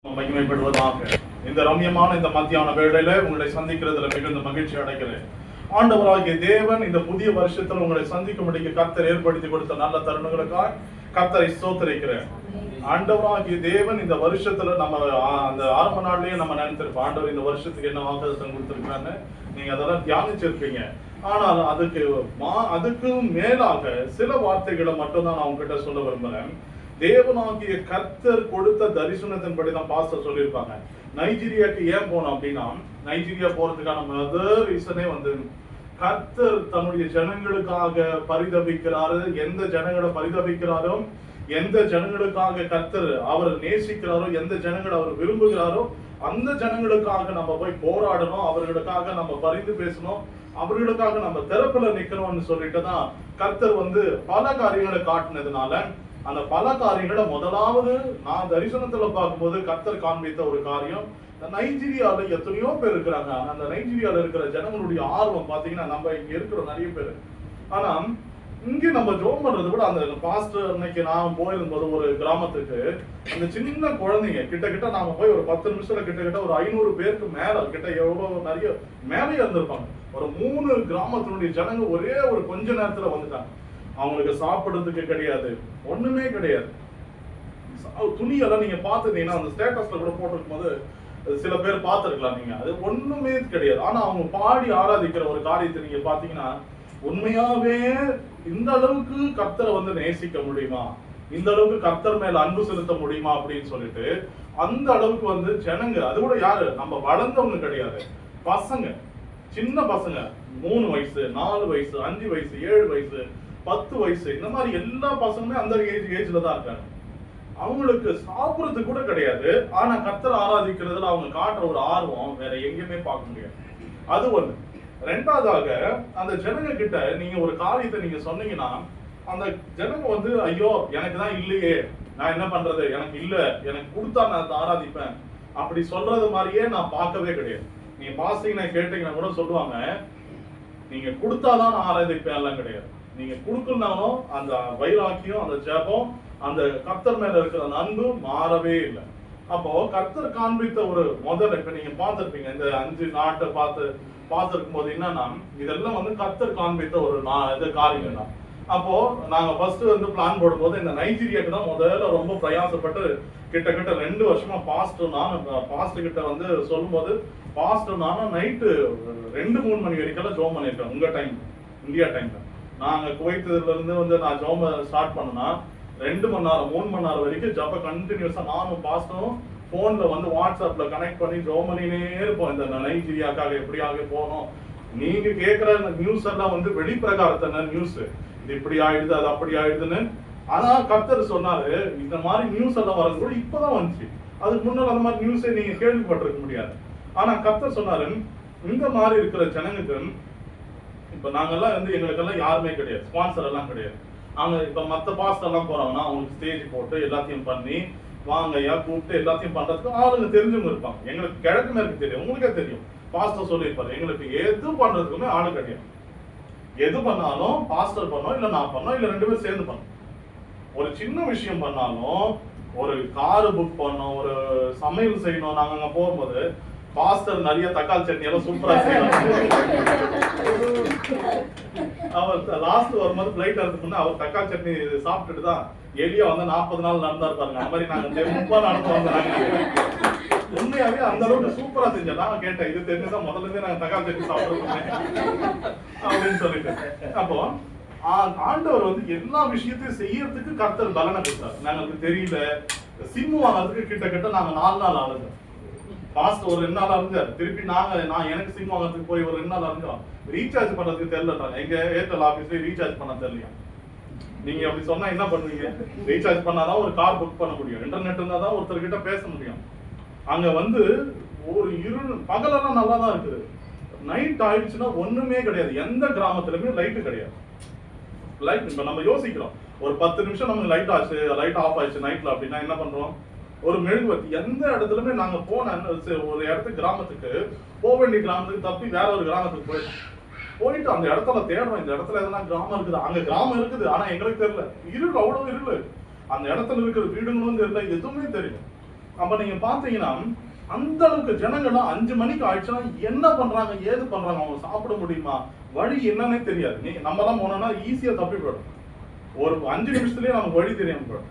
மகிமைப்படுவதாக. இந்த ரம்யமான இந்த மத்தியான வேளையில உங்களை சந்திக்கிறதுல மிகுந்த மகிழ்ச்சி அடைகிறேன். ஆண்டவராகிய தேவன் இந்த புதிய வருஷத்துல உங்களை சந்திக்கும்படிக்கு கர்த்தர் ஏற்படுத்தி கொடுத்த நல்ல தருணங்களுக்காக கர்த்தரை ஸ்தோத்திரிக்கிறேன். ஆண்டவராகிய தேவன் இந்த வருஷத்துல நம்ம அந்த ஆரம்ப நாள்லயே நம்ம நினைச்சிருப்போம், ஆண்டவர் இந்த வருஷத்துக்கு என்ன வாக்குத்தத்தம் கொடுத்திருக்கான்னு நீங்க அதெல்லாம் தியானிச்சிருப்பீங்க. ஆனால் அதுக்கு மேலாக சில வார்த்தைகளை மட்டும் தான் நான் உங்ககிட்ட சொல்ல விரும்புறேன். தேவனாகிய கர்த்தர் கொடுத்த தரிசனத்தின்படி தான் பாஸ்டர் சொல்லியிருப்பாங்க. நைஜீரியாக்கு ஏன் போனோம் அப்படின்னா, நைஜீரியா போறதுக்கான முதல் ரீசனே வந்து கர்த்தர் தன்னுடைய ஜனங்களுக்காக பரிதபிக்கிறாரு. எந்த ஜனங்களை பரிதபிக்கிறாரோ, எந்த ஜனங்களுக்காக கர்த்தர் அவர் நேசிக்கிறாரோ, எந்த ஜனங்களை அவர் விரும்புகிறாரோ அந்த ஜனங்களுக்காக நம்ம போய் போராடணும், அவர்களுக்காக நம்ம பரிந்து பேசணும், அவர்களுக்காக நம்ம திறப்புல நிக்கணும்னு சொல்லிட்டு தான் கர்த்தர் வந்து பல காரியங்களை காட்டினதுனால அந்த பல காரியங்களை முதலாவது நான் தரிசனத்துல பார்க்கும்போது கர்த்தர் காண்பித்த ஒரு காரியம், நைஜீரியால எத்தனையோ பேர் இருக்கிறாங்க. அந்த நைஜீரியால இருக்கிற ஜனங்களுடைய ஆர்வம் பாத்தீங்கன்னா நம்ம இங்க இருக்கிற நிறைய பேர். ஆனா இங்க நம்ம ஜோம் பண்றதை விட அந்த பாஸ்டர் அன்னைக்கு நான் போயிருந்தபோது ஒரு கிராமத்துக்கு அந்த சின்ன குழந்தைங்க கிட்ட நாம போய் ஒரு 10 நிமிஷத்துல கிட்ட ஒரு 500 பேருக்கு மேல கிட்ட எவ்வளவு நிறைய மேலே இருந்திருப்பாங்க. ஒரு 3 கிராமத்தினுடைய ஜனங்க ஒரே ஒரு கொஞ்ச நேரத்துல வந்துட்டாங்க. அவங்களுக்கு சாப்பிடுறதுக்கு கிடையாது, ஒண்ணுமே கிடையாது. துணியெல்லாம் நீங்க பாத்துட்டீங்கன்னா அந்த ஸ்டேட்டஸ்ல கூட போட்டிருக்கும் போது சில பேர் பார்த்திருக்கலாம் நீங்க, அது ஒண்ணுமே கிடையாது. ஆனா அவங்க பாடி ஆராதிக்கிற ஒரு காரியத்தை நீங்க பாத்தீங்கன்னா உண்மையாவே இந்த அளவுக்கு கர்த்தரை வந்து நேசிக்க முடியுமா, இந்த அளவுக்கு கர்த்தர் மேல அன்பு செலுத்த முடியுமா அப்படின்னு சொல்லிட்டு அந்த அளவுக்கு வந்து ஜனங்க, அது கூட யாரு நம்ம வளர்ந்தவங்க கிடையாது, பசங்க, சின்ன பசங்க 3 வயசு 4 வயசு 5 வயசு 7 வயசு 10 வயசு இந்த மாதிரி எல்லா பசங்களுமே அந்த ஏஜ்ல தான் இருக்காங்க. அவங்களுக்கு சாப்பிடுறது கூட கிடையாது. ஆனா கர்த்தர் ஆராதிக்கிறதுல அவங்க காட்டுற ஒரு ஆர்வம் வேற எங்கேயுமே பார்க்க முடியாது. அது ஒண்ணு. ரெண்டாவதாக அந்த ஜனங்க கிட்ட நீங்க ஒரு காரியத்தை நீங்க சொன்னீங்கன்னா அந்த ஜனங்க வந்து ஐயோ எனக்கு தான் இல்லையே, நான் என்ன பண்றது, எனக்கு இல்ல, எனக்கு கொடுத்தா நான் ஆராதிப்பேன் அப்படி சொல்றது மாதிரியே நான் பார்க்கவே கிடையாது. நீங்க பாஸ்டிங் கேட்டீங்கன்னா கூட சொல்லுவாங்க, நீங்க கொடுத்தாதான் நான் ஆராதிப்பேன் எல்லாம் கிடையாது. நீங்க கொடுக்கலனாலும் அந்த வைராக்கியம், அந்த ஜெபம், அந்த கர்த்தர் மேல இருக்கிற அந்த அன்பு மாறவே இல்லை. அப்போ கர்த்தர் காண்பித்த ஒரு முதல்ல இப்ப நீங்க பார்த்திருப்பீங்க இந்த 5 நாட்டை பார்த்திருக்கும் போது என்னன்னா இதெல்லாம் வந்து கர்த்தர் காண்பித்த ஒரு காரியம் தான். அப்போ நாங்க ஃபர்ஸ்ட் வந்து பிளான் போடும்போது இந்த நைஜீரியாக்கு தான் முதல்ல ரொம்ப பிரயாசப்பட்டு கிட்ட 2 வருஷமா பாஸ்டர் கிட்ட வந்து சொல்லும் போது பாஸ்டர் நானும் நைட்டு 2-3 மணி வரைக்கும் ஜோம் பண்ணிருக்கேன். உங்க டைம் இந்தியா டைம்ல நாங்க குவைத்துல இருந்து வந்து நான் ஜோம் ஸ்டார்ட் பண்ணனா 2 மணி நேரம் 3 மணி நேரம் வரைக்கும் ஜப்ப கண்டினியூஸா நானும் பாஸ்டரும் போன்ல வந்து வாட்ஸ்அப்ல கனெக்ட் பண்ணி ஜோம் பண்ணினே இருப்போம். இந்த நைஜீரியாக்காக எப்படியாக போனோம். நீங்க கேட்கிற நியூஸ் எல்லாம் வந்து வெளிப்பிரகாரத்தான நியூஸ், இது இப்படி ஆயிடுது அது அப்படி ஆயிடுதுன்னு. ஆனா கர்த்தர் சொன்னாரு இந்த மாதிரி நியூஸ் எல்லாம் வரது கூட இப்பதான் வந்துச்சு, அதுக்கு முன்னாடி அந்த மாதிரி நியூஸே நீங்க கேள்விப்பட்டிருக்க முடியாது. ஆனா கர்த்தர் சொன்னாரு இந்த மாதிரி இருக்கிற ஜனங்களுக்கு இப்ப நாங்கெல்லாம் வந்து எங்களுக்கெல்லாம் யாருமே கிடையாது, ஸ்பான்சர் எல்லாம் கிடையாது. அவங்க இப்ப மத்த பாஸ்டர் எல்லாம் போறாங்கன்னா அவங்களுக்கு ஸ்டேஜ் போட்டு எல்லாத்தையும் பண்ணி வாங்கய்யா கூப்பிட்டு எல்லாத்தையும் பண்றதுக்கு ஆளுங்க தெரிஞ்சவங்க இருப்பாங்க. எங்களுக்கு கிழக்கு மேற்கு தெரியும், உங்களுக்கே தெரியும். பாஸ்டர் சொல்லியிருப்பாரு எங்களுக்கு எது பண்றதுக்குமே ஆளு கிடையாது. எது பண்ணாலும் பாஸ்டர் பண்ணோம், இல்ல நான் பண்ணோம், இல்ல 2 பேரும் சேர்ந்து பண்ணோம். ஒரு சின்ன விஷயம் பண்ணாலும், ஒரு காரு புக் பண்ணோம், ஒரு சமையல் செய்யணும், நாங்க அங்க போகும்போது பாஸ்டர் நிறைய தக்காளி சட்னி எல்லாம் சூப்பரா செய்யணும். அவர் லாஸ்ட் வரும்போது பிளைட் எடுத்துக்கணும், அவர் தக்காளி சட்னி சாப்பிட்டுட்டு தான் எலியா வந்து 40 நாள் நடந்தா இருப்பாருங்க. அந்த மாதிரி நாங்க ரொம்ப நடந்து வந்தாங்க. உண்மையாவே அந்த அளவுக்கு சூப்பரா செஞ்சோம். நான் கேட்டேன் இது தெரிஞ்சுதான் முதல்ல இருந்தே நாங்க தக்காளி சட்னி சாப்பிடுறோம் அப்படின்னு சொல்லிட்டு. அப்போ ஆண்டவர் வந்து எல்லா விஷயத்தையும் செய்யறதுக்கு கர்த்தர் பலனை கொடுத்தாரு. நாங்களுக்கு தெரியல, சிம்மு வாங்கறதுக்கு கிட்ட நாங்க 4 நாள் ஆகுது. பாஸ்ட் ஒரு 2 நாள் இருந்தார். திருப்பி நான் எனக்கு சிம் வாங்கறதுக்கு போய் ஒரு 2 நாள் இருந்தோம். ரீசார்ஜ் பண்றதுக்கு தெரியலன்றாங்க. எங்க ஏர்டெல் ஆபீஸ்ல ரீசார்ஜ் பண்ண தெரியலையா? நீங்க அப்படி சொன்னா என்ன பண்ணுவீங்க? ரீசார்ஜ் பண்ணாதான் ஒரு கார் புக் பண்ண முடியும், இன்டர்நெட் இருந்தாதான் ஒருத்தர் கிட்ட பேச முடியும். அங்க வந்து ஒரு பகலெல்லாம் நல்லா தான் இருக்குது, நைட் ஆயிடுச்சுன்னா ஒண்ணுமே கிடையாது. எந்த கிராமத்துலயுமே லைட்டு கிடையாது. லைட் இப்ப நம்ம யோசிக்கிறோம், ஒரு 10 நிமிஷம் நமக்கு லைட் ஆச்சு, லைட் ஆஃப் ஆயிடுச்சு நைட்ல அப்படின்னா என்ன பண்றோம்? ஒரு மெழுகுவர்த்தி. எந்த இடத்துலயுமே நாங்க போன ஒரு இடத்துக்கு கிராமத்துக்கு போக வேண்டிய கிராமத்துக்கு தப்பி வேற ஒரு கிராமத்துக்கு போயிட்டு அந்த இடத்துல தேடுறோம், இந்த இடத்துல எதனா கிராமம் இருக்குது. அங்க கிராமம் இருக்குது, ஆனா எங்களுக்கு தெரியல. இருள், அவ்வளவு இருள். அந்த இடத்துல இருக்கிற வீடுங்களும் தெரியல, எதுவுமே தெரியல. அப்ப நீங்க பாத்தீங்கன்னா அந்த அளவுக்கு ஜனங்கள்லாம் 5 மணிக்கு ஆயிடுச்சுன்னா என்ன பண்றாங்க ஏது பண்றாங்க, அவங்க சாப்பிட முடியுமா, வழி என்னன்னே தெரியாது. நீ நம்ம தான் போனோம்னா ஈஸியா தப்பி போயிடும். ஒரு 5 நிமிஷத்துலயே நமக்கு வழி தெரியாம போயிடும்.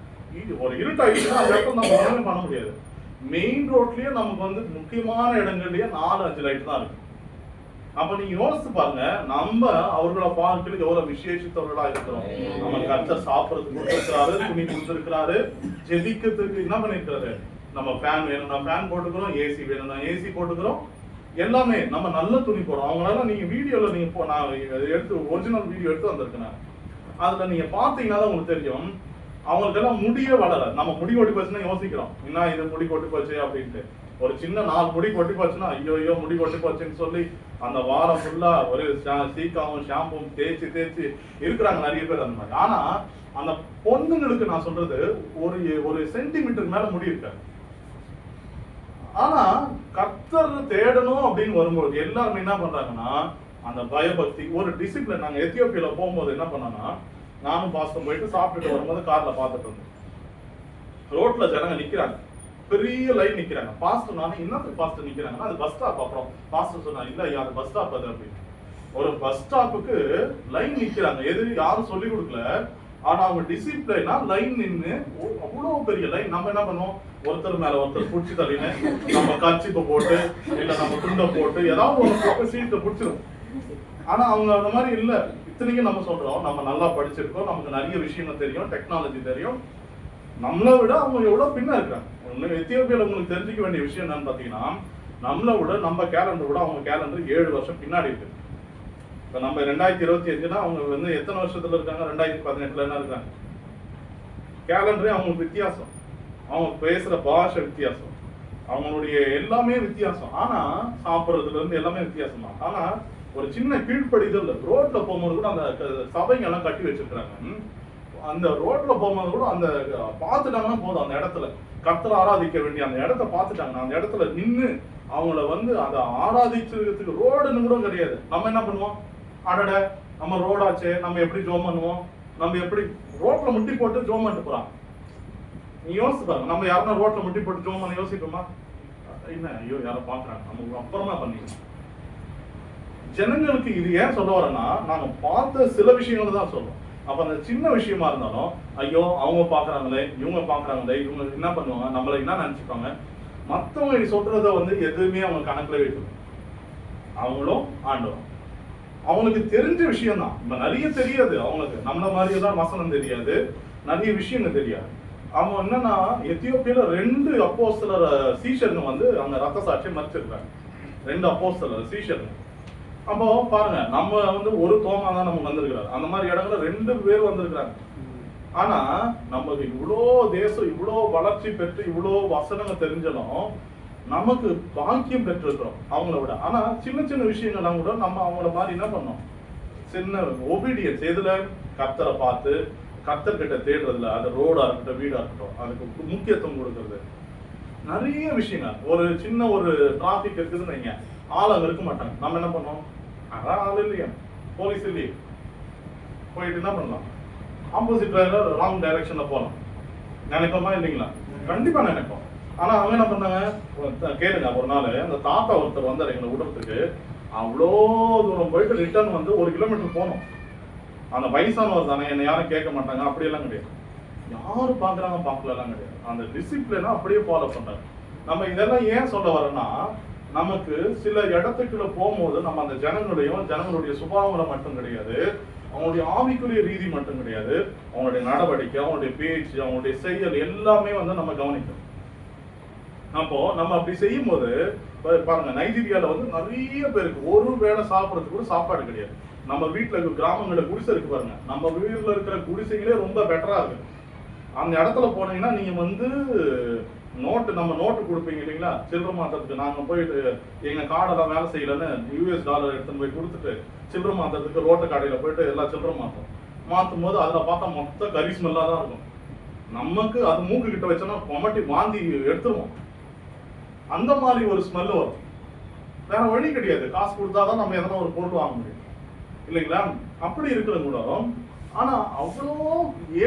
ஒரு இருட்டாயிடுச்சுன்னா அந்த இடத்துல நம்ம ஒண்ணுமே பண்ண முடியாது. மெயின் ரோட்லயே நமக்கு வந்து முக்கியமான இடங்கள்லயே 4-5 லைட் தான் இருக்கு. அப்ப நீங்க யோசிச்சு பாருங்க, நம்ம அவர்களை பார்க்கறதுக்கு எவ்வளவு விசேஷித்தவர்களா இருக்கிறோம். நம்ம கர்த்தர் சாப்பிடறதுக்கு கொடுத்திருக்கிறாரு, துணி கொடுத்திருக்கிறாரு, ஜெபிக்கிறதுக்கு என்ன பண்ணிருக்காரு, நம்ம ஃபேன் வேணும்னா ஃபேன் போட்டுக்கிறோம், ஏசி வேணும்னா ஏசி போட்டுக்கிறோம், எல்லாமே நம்ம நல்ல துணி போடுறோம். அவங்களால நீங்க வீடியோல நீங்க நான் எடுத்து ஒரிஜினல் வீடியோ எடுத்து வந்திருக்கேன். அதுல நீங்க பாத்தீங்கன்னா தான் உங்களுக்கு தெரியும், அவங்களுக்கெல்லாம் முடியே வளர. நம்ம முடி கொட்டி போச்சுன்னா யோசிக்கிறோம், என்ன இது முடி கொட்டி போச்சு அப்படின்ட்டு. ஒரு சின்ன 4 முடி கொட்டி போச்சுன்னா ஐயோ முடி கொட்டி போச்சுன்னு சொல்லி அந்த வாரம் ஃபுல்லா ஒரு சீக்காவும் ஷாம்பும் தேய்ச்சி இருக்கிறாங்க நிறைய பேர் அந்த மாதிரி. ஆனா அந்த பொண்ணுங்களுக்கு நான் சொல்றது ஒரு சென்டிமீட்டர் மேல முடி இருக்காது. ஆனா கர்த்தர் தேடணும் அப்படின்னு வரும்போது எல்லாருமே என்ன பண்றாங்கன்னா அந்த பயபக்தி ஒரு டிசிப்ளின். நாங்க எத்தியோப்பியால போகும்போது என்ன பண்ணோம்னா, நானும் பாஸ்டர் போயிட்டு சாப்பிட்டுட்டு வரும்போது கார்ல பார்த்துட்டு இருந்தோம், ரோட்ல ஜனங்க நிக்கிறாங்க, பெரிய லைன் நிக்கிறாங்க. பாஸ்டர் நானும் என்னத்துக்கு பாஸ்டர் நிக்கிறாங்கன்னா அது பஸ் ஸ்டாப். அப்புறம் பாஸ்டர் சொன்னா இல்ல ஐயா அது பஸ் ஸ்டாப் அது அப்படின்னு. ஒரு பஸ் ஸ்டாப்புக்கு லைன் நிக்கிறாங்க, எது யாரும் சொல்லி கொடுக்கல. ஆனா அவங்க டிசிப்ளினா லைன் நின்று அவ்வளவு பெரிய லைன். நம்ம என்ன பண்ணுவோம், ஒருத்தர் மேல ஒருத்தர் புடிச்சு தள்ளின்னு நம்ம கர்ச்சிப்பை போட்டு இல்ல நம்ம துண்டை போட்டு ஏதாவது ஒரு போட்டு சீட்டை புடிச்சிடும். ஆனா அவங்க அந்த மாதிரி இல்ல. இத்தனைக்கும் நம்ம சொல்றோம் நம்ம நல்லா படிச்சிருக்கோம், நமக்கு நிறைய விஷயங்கள் தெரியும், டெக்னாலஜி தெரியும். நம்மளை விட அவங்க எவ்வளவு பின்ன இருக்காங்க. எத்தியோப்பியால உங்களுக்கு தெரிஞ்சுக்க வேண்டிய விஷயம் என்னன்னு பாத்தீங்கன்னா, நம்மளை விட நம்ம கேலண்டர் விட அவங்க கேலண்டர் 7 வருஷம் பின்னாடி இருக்கு. இப்ப நம்ம 2025னா அவங்க வந்து எத்தனை வருஷத்துல இருக்காங்க, 2018ல என்ன இருக்காங்க. கேலண்டரே அவங்களுக்கு வித்தியாசம், அவங்க பேசுற பாஷை வித்தியாசம், அவங்களுடைய எல்லாமே வித்தியாசம். ஆனா சாப்பிடுறதுல இருந்து எல்லாமே வித்தியாசம் தான். ஆனா ஒரு சின்ன கீழ்ப்படிதல், ரோட்ல போகும்போது கூட அந்த சபைங்க எல்லாம் கட்டி வச்சிருக்கிறாங்க. அந்த ரோட்ல போகும்போது கூட அந்த பார்த்துட்டாங்கன்னா போதும், அந்த இடத்துல கர்த்தரை ஆராதிக்க வேண்டிய அந்த இடத்த பார்த்துட்டாங்கன்னா அந்த இடத்துல நின்று அவங்கள வந்து அதை ஆராதிச்சதுக்கு ரோடுன்னு கூட கிடையாது. நம்ம என்ன பண்ணுவோம், அடட நம்ம ரோடாச்சே, நம்ம எப்படி ஜோம் பண்ணுவோம், நம்ம எப்படி ரோட்ல முட்டி போட்டு ஜோம் பண்ணிட்டு போறாங்க. நீ யோசிச்சு பாருங்க, நம்ம யாருன்னா ரோட்ல முட்டி போட்டு ஜோம் பண்ண யோசிப்போமா, என்ன ஐயோ யாரும் பாக்குறாங்க நம்ம அப்புறமா பண்ணிக்கலாம். ஜனங்களுக்கு இது ஏன் சொல்ல வரேன்னா, நாங்க பார்த்த சில விஷயங்கள் தான் சொல்றோம். அப்ப அந்த சின்ன விஷயமா இருந்தாலும் ஐயோ அவங்க பாக்குறாங்களே இவங்க பாக்குறாங்களே, இவங்க என்ன பண்ணுவாங்க, நம்மள என்ன நினைச்சுப்பாங்க, மத்தவங்க சொல்றத வந்து எதுவுமே அவங்க கணக்குல வைக்கணும். அவங்களும் ஆண்டவரும் அவங்களுக்கு தெரிஞ்ச விஷயம் தான். இப்ப நிறைய தெரியாது அவங்களுக்கு, நம்மள மாதிரிதான் வசனம் தெரியாது, நிறைய விஷயங்கள் தெரியாது. அவங்க என்னன்னா எத்தியோப்பியால 2 அப்போஸ்தலர் சீஷருங்க வந்து அவங்க ரத்த சாட்சியை மறிச்சிருக்காங்க. 2 அப்போஸ்தலர் சீஷருங்க. அப்போ பாருங்க, நம்ம வந்து ஒரு தோமா தான் நமக்கு வந்திருக்கிறாரு, அந்த மாதிரி இடங்கள்ல 2 பேர் வந்திருக்கிறாங்க. ஆனா நமக்கு இவ்வளோ தேசம் இவ்வளோ வளர்ச்சி பெற்று இவ்வளோ வசனங்கள் தெரிஞ்சாலும் நமக்கு பாக்கியம் பெற்றிருக்கிறோம் அவங்கள விட. ஆனா சின்ன சின்ன விஷயங்கள்லாம் கூட நம்ம அவங்கள மாதிரி என்ன பண்ணோம், சின்ன ஒபீடியன்ஸ் எதுல, கர்த்தரை பார்த்து கர்த்தர்கிட்ட தேடுறதுல, அது ரோடா இருக்கட்டும் வீடா இருக்கட்டும் அதுக்கு முக்கியத்துவம் கொடுக்கறது. நிறைய விஷயங்கள், ஒரு சின்ன ஒரு டிராபிக் இருக்குதுன்னு வைங்க, ஆள் அங்க இருக்க மாட்டாங்க, நம்ம என்ன பண்ணோம், அதான் ஆள் இல்லையா, போலீஸ் இல்லையே, போயிட்டு என்ன பண்ணலாம், ஆப்போசிட் ராங் டைரக்ஷன்ல போகலாம் நினைப்போமா இல்லைங்களா? கண்டிப்பா நினைப்போம். ஆனா அவங்க என்ன பண்ணாங்க, கேளுங்க, ஒரு நாள் அந்த தாத்தா ஒருத்தர் வந்தார் எங்களை விடுறதுக்கு, அவ்வளோ தூரம் போயிட்டு ரிட்டர்ன் வந்து 1 கிலோமீட்டர் போனோம். அந்த வயசானவர் தானே, என்னை யாரும் கேட்க மாட்டாங்க அப்படியெல்லாம் கிடையாது, யாரும் பாக்குறாங்க பார்க்கலாம் கிடையாது, அந்த டிசிப்ளினா அப்படியே ஃபாலோ பண்றாங்க. நம்ம இதெல்லாம் ஏன் சொல்ல வரோம்னா, நமக்கு சில இடத்துக்குள்ள போகும்போது நம்ம அந்த ஜனங்களுடைய சுபாவங்களை மட்டும் கிடையாது, அவங்களுடைய ஆவிக்குரிய ரீதி மட்டும் கிடையாது, அவங்களுடைய நடவடிக்கை, அவங்களுடைய பேச்சு, அவங்களுடைய செயல் எல்லாமே வந்து நம்ம கவனிக்கணும். அப்போ நம்ம அப்படி செய்யும் போது பாருங்க, நைஜீரியால வந்து நிறைய பேருக்கு ஒரு வேளை சாப்பிடறதுக்கு கூட சாப்பாடு கிடையாது. நம்ம வீட்டுல இருக்க கிராமங்கள குடிசை இருக்கு பாருங்க, நம்ம வீட்டுல இருக்கிற குடிசைகளே ரொம்ப பெட்டரா இருக்கு. அந்த இடத்துல போனீங்கன்னா நீங்க வந்து நம்ம நோட்டு கொடுப்பீங்க இல்லைங்களா, சில்லறை மாத்துறதுக்கு. நாங்க போயிட்டு எங்க கார்டெல்லாம் வேலை செய்யலன்னு US டாலர் எடுத்துன்னு போய் கொடுத்துட்டு சில்லறை மாத்துறதுக்கு ரோட்டு கடையில போயிட்டு எல்லா சில்லறை மாத்தும் போது அதுல பார்த்தா மொத்த கறி ஸ்மெல்லா தான் இருக்கும். நமக்கு அது மூக்கு கிட்ட வச்சோன்னா கொமட்டி வாந்தி எடுத்துருவோம். அந்த மாதிரி ஒரு ஸ்மெல் வரும். வேற வழி கிடையாது, காசு கொடுத்தாதான் நம்ம எதனா ஒரு பொருள் வாங்க முடியும் இல்லைங்களா? அப்படி இருக்கிற கூட, ஆனா அவ்வளோ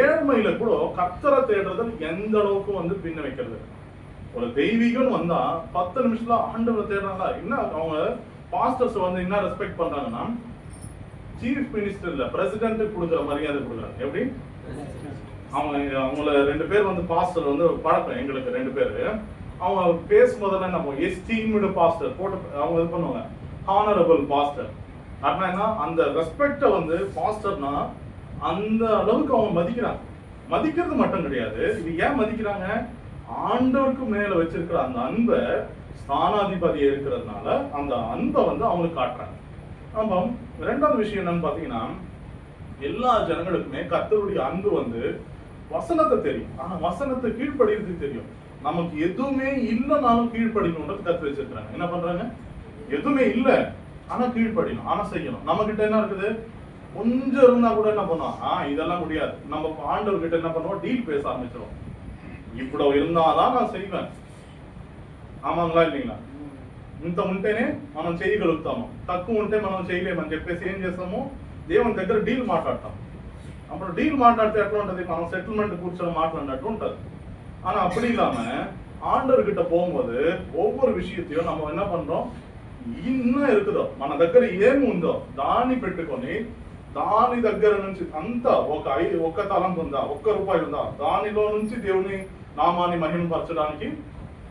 ஏழ்மையில கூட கர்த்தரை தேடுறதுல எந்த அளவுக்கு வந்து பின்ன வைக்கிறது. ஒரு தெய்வீகம் வந்தா 10 நிமிஷத்துல ஆண்டவரை தேடுறாங்களா? என்ன அவங்க பாஸ்டர்ஸ் வந்து என்ன ரெஸ்பெக்ட் பண்றாங்கன்னா, சீஃப் மினிஸ்டர் இல்ல பிரசிடென்ட் கொடுக்குற மரியாதை கொடுக்குறாங்க. எப்படி அவங்கள 2 பேர் வந்து பாஸ்டர் வந்து பழக்கம் எங்களுக்கு 2 பேரு. அவங்க பேசும்போதெல்லாம் நம்ம எஸ்டீம்டு பாஸ்டர் போட்டு அவங்க இது பண்ணுவாங்க, ஹானரபிள் பாஸ்டர். அப்படின்னா அந்த ரெஸ்பெக்ட வந்து பாஸ்டர்னா அந்த அளவுக்கு அவங்க மதிக்கிறாங்க. மதிக்கிறது மட்டும் கிடையாது, இது ஏன் மதிக்கிறாங்க? ஆண்டவருக்கு மேல வச்சிருக்கிற அந்த அன்பை, ஸ்தானாதிபதி இருக்கிறதுனால அந்த அன்பை வந்து அவங்களுக்கு காட்டுறாங்க. அப்போ 2வது விஷயம் என்னன்னு பாத்தீங்கன்னா, எல்லா ஜனங்களுக்குமே கர்த்தருடைய அன்பு வந்து வசனத்தை தெரியும், ஆனா வசனத்தை கீழ்ப்படிறது தெரியும். நமக்கு எதுவுமே இல்லைனாலும் கீழ்ப்படிக்கணும்ன்றது கத்து வச்சிருக்காங்க. என்ன பண்றாங்க? எதுவுமே இல்ல ஆனா கீழ்ப்படிணும், ஆனா செய்யணும். நம்ம கிட்ட என்ன இருக்குது? கொஞ்சம் இருந்தா கூட என்ன பண்ணுவோம், இதெல்லாம் முடியாது. நம்ம ஆண்டவர் கிட்ட என்ன பண்ணுவோம்? டீல் பேச ஆரம்பிச்சிடும். இவ்வளவு இருந்தாதான் நான் செய்வேன். ఆమంగా இல்லைங்களா? ఇంత ఉంటేనే మనం చేయగలుగుతాము, తక్కువ ఉంటే మనం చేయలేమని చెప్పేసి ఏం చేస్తాము? దేవుని దగ్గర డీల్ మాట్లాడతాం. అప్పుడు డీల్ మాట్లాడితే ఎట్లా ఉంటుంది? మనం సెటిల్మెంట్ కూర్చొని మాట్లాడినట్టు ఉంటుంది. ஆனா அப்படி இல்லாம ஆண்டவர் கிட்ட போகும்போது ஒவ்வொரு விஷயத்தையும் நம்ம என்ன பண்றோம்? இன்னும் இருக்குதோ మన దగ్గర ఏమి ఉందో దాన్ని పెట్టుకొని దాని దగ్గర నుంచి అంతా ఒక తలంపు ఉందా, ₹1 ఉందా, దానిలో నుంచి దేవుని నామాన్ని మహిమపరచడానికి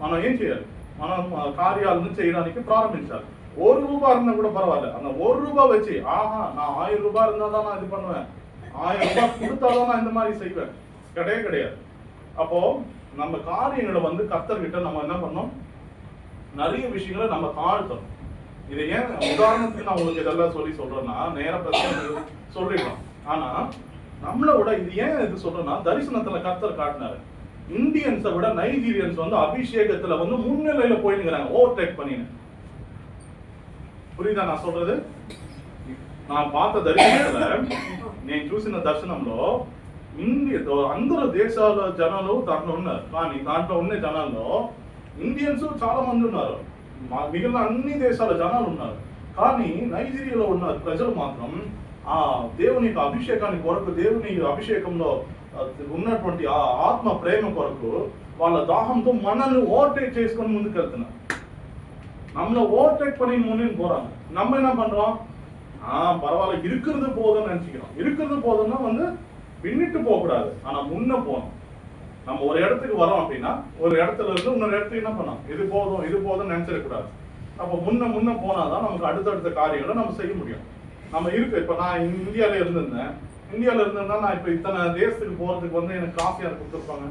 మనం ఏం చేయాలి? మనం కార్యాలను చేయడానికి ప్రారంభించాలి. ₹1 இருந்தா கூட பரவாயில்ல, அந்த ₹1 வச்சு நான் ₹1000 இருந்தா தான் நான் இது பண்ணுவேன், ₹1000 கொடுத்தாதான் நான் இந்த மாதிரி செய்வேன், கிடையாது. அப்போ நம்ம காரியங்களை வந்து கர்த்தர்கிட்ட நம்ம என்ன பண்ணோம்? நிறைய விஷயங்களை நம்ம தாழ்த்தணும். இதை ஏன் உதாரணத்துக்கு நான் உங்களுக்கு இதெல்லாம் சொல்றேன்னா, நேர பிரச்சனை சொல்லிடலாம். ஆனா நம்மளை விட இது ஏன் இது சொல்றேன்னா, தரிசனத்துல கர்த்தர் காட்டினாரு. இந்தியன்ஸை விட நைஜீரியன்ஸ் வந்து அபிஷேகத்துல வந்து முன்னிலையில போயிடுங்கிறாங்க, ஓவர்டேக் பண்ணின்னு. புரியுதா நான் சொல்றது? நான் பார்த்த దర్శనంలో నేను చూసిన దర్శనంలో అందరూ దేశాల జనాలు దాంట్లో ఉన్నారు, కానీ దాంట్లో ఉన్న జనాల్లో ఇండియన్స్ చాలా మంది ఉన్నారు, మిగిలిన అన్ని దేశాల జనాలు ఉన్నారు. కానీ నైజీరియాలో ఉన్న ప్రజలు మాత్రం ఆ దేవుని అభిషేకాన్ని కొరకు, దేవుని అభిషేకంలో ఉన్నటువంటి ఆ ఆత్మ ప్రేమ కొరకు వాళ్ళ దాహంతో మనల్ని ఓవర్டேக் చేసుకొని ముందుకు వెళ్తున్నారు. நம்மள ஓவர்டேக் பண்ணி முன்னின்னு போறாங்க. நம்ம என்ன பண்றோம்? பரவாயில்ல இருக்கிறது போதும்னு நினைச்சுக்கிறோம். இருக்கிறது போதும்னா வந்து பின்னிட்டு போக கூடாது, ஆனா முன்ன போகணும். நம்ம ஒரு இடத்துக்கு வரோம் அப்படின்னா ஒரு இடத்துல இருந்து இன்னொரு இடத்துக்கு என்ன பண்ணோம்? இது போதும் நினைச்சிடக்கூடாது. அப்ப முன்ன போனாதான் நமக்கு அடுத்தடுத்த காரியங்களை நம்ம செய்ய முடியும். நம்ம இப்ப நான் இந்தியாவில இருந்திருந்தா நான் இப்ப இத்தனை தேசத்துக்கு போறதுக்கு வந்து எனக்கு காசு யார் கொடுத்துருப்பாங்க?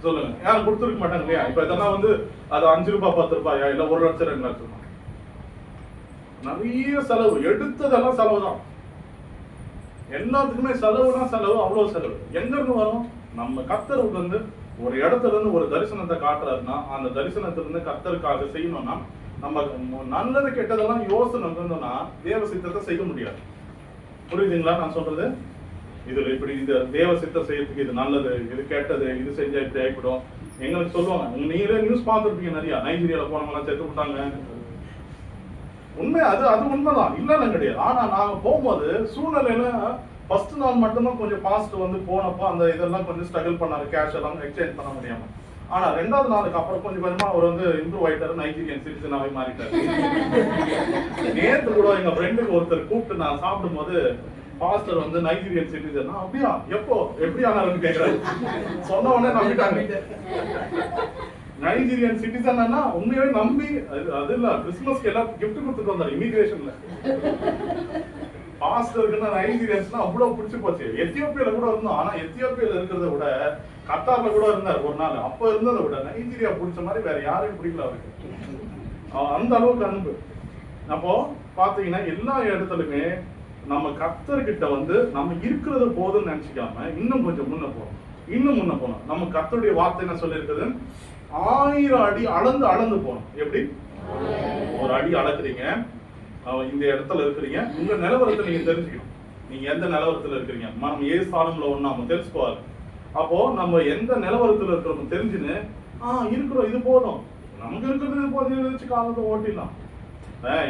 சொல்லுங்க, யாரும் கொடுத்துருக்க மாட்டாங்க இல்லையா? இப்ப இதெல்லாம் வந்து அது ₹5 ₹10 இல்ல 1 லட்சம் 2 லட்சம் நிறைய செலவு, எடுத்ததெல்லாம் செலவு தான். எல்லாத்துக்குமே செலவுனா செலவு, அவ்வளவு செலவு. எங்க இருந்து வரும்? நம்ம கர்த்தருக்கு வந்து ஒரு இடத்துல இருந்து ஒரு தரிசனத்தை காட்டுறாருன்னா அந்த தரிசனத்திலிருந்து கர்த்தருக்காக செய்யணும்னா நம்ம நல்லது கெட்டதெல்லாம் யோசனை இருந்தோம்னா தேவ சித்தத்தை செய்ய முடியாது. புரியுதுங்களா நான் சொல்றது? இதுல இப்படி இந்த தேவ சித்தம் செய்யறதுக்கு இது நல்லது, இது கெட்டது, இது செஞ்சா இப்படி ஆகிடும் எங்களுக்கு சொல்லுவாங்க. நீங்களே நியூஸ் பார்த்துருப்பீங்க, நிறைய நைஜீரியால போனவங்களாம் செத்து விட்டாங்க. உண்மை, அது உண்மைதான், இல்லன்னு கிடையாது. ஆனா நாங்க போகும்போது சூழ்நிலையில ஃபர்ஸ்ட் நாள் மட்டும்தான் கொஞ்சம் பாஸ்ட் வந்து போனப்போ அந்த இதெல்லாம் கொஞ்சம் ஸ்ட்ரகிள் பண்ணாரு, கேஷ் எல்லாம் எக்ஸ்சேஞ்ச் பண்ண முடியாம. ஆனா 2வது நாளுக்கு அப்புறம் கொஞ்சம் கொஞ்சமா அவர் வந்து இம்ப்ரூவ் ஆயிட்டாரு, நைஜீரியன் சிட்டிசனாவே மாறிட்டாரு. நேற்று கூட எங்க ஃப்ரெண்டுக்கு ஒருத்தர் கூப்பிட்டு நான் சாப்பிடும் போது, பாஸ்டர் வந்து நைஜீரியன் சிட்டிசன், அப்படியா எப்போ எப்படி ஆனாருன்னு கேட்கிறாரு. சொன்ன உடனே நம்பிட்டாங்க. நைஜீரியன் சிட்டிசன் உண்மையாவே நம்பி அது இல்ல, கிறிஸ்துமஸ்க்கு எல்லாம் கிஃப்ட் கொடுத்துட்டு வந்தாரு இமிகிரேஷன்ல. பாஸ்டருக்கு நைஜீரியன்ஸ்னா அவ்வளவு பிடிச்சு போச்சு. எத்தியோப்பியால கூட இருந்தோம், ஆனா எத்தியோப்பியால இருக்கிறத விட கத்தார்ல கூட இருந்தார் ஒரு நாள். அப்ப இருந்ததை விட நைஜீரியா பிடிச்ச மாதிரி வேற யாரையும் பிடிக்கல அவருக்கு, அந்த அளவுக்கு அன்பு. அப்போ பாத்தீங்கன்னா எல்லா இடத்துலயுமே நம்ம கர்த்தர்கிட்ட வந்து நம்ம இருக்கிறது போதும்னு நினைச்சுக்காம இன்னும் கொஞ்சம் முன்ன போகணும். நம்ம கர்த்தருடைய வார்த்தை என்ன சொல்லி இருக்குது? 1000 அடி அளந்து போகணும். எப்படி? ஒரு அடி அளக்குறீங்க, இந்த இடத்துல இருக்கிறீங்க, உங்க நிலவரத்தை நீங்க தெரிஞ்சுக்கணும். நீங்க எந்த நிலவரத்துல இருக்கிறீங்க, நம்ம ஏ ஸ்தானம்ல ஒண்ணு நம்ம தெரிஞ்சுக்குவாரு. அப்போ நம்ம எந்த நிலவரத்துல இருக்கிறோம் தெரிஞ்சுன்னு இருக்கிறோம், இது போதும், நமக்கு இருக்கிறது இது போதும், இதை வச்சு காலத்தை ஓட்டிடலாம்.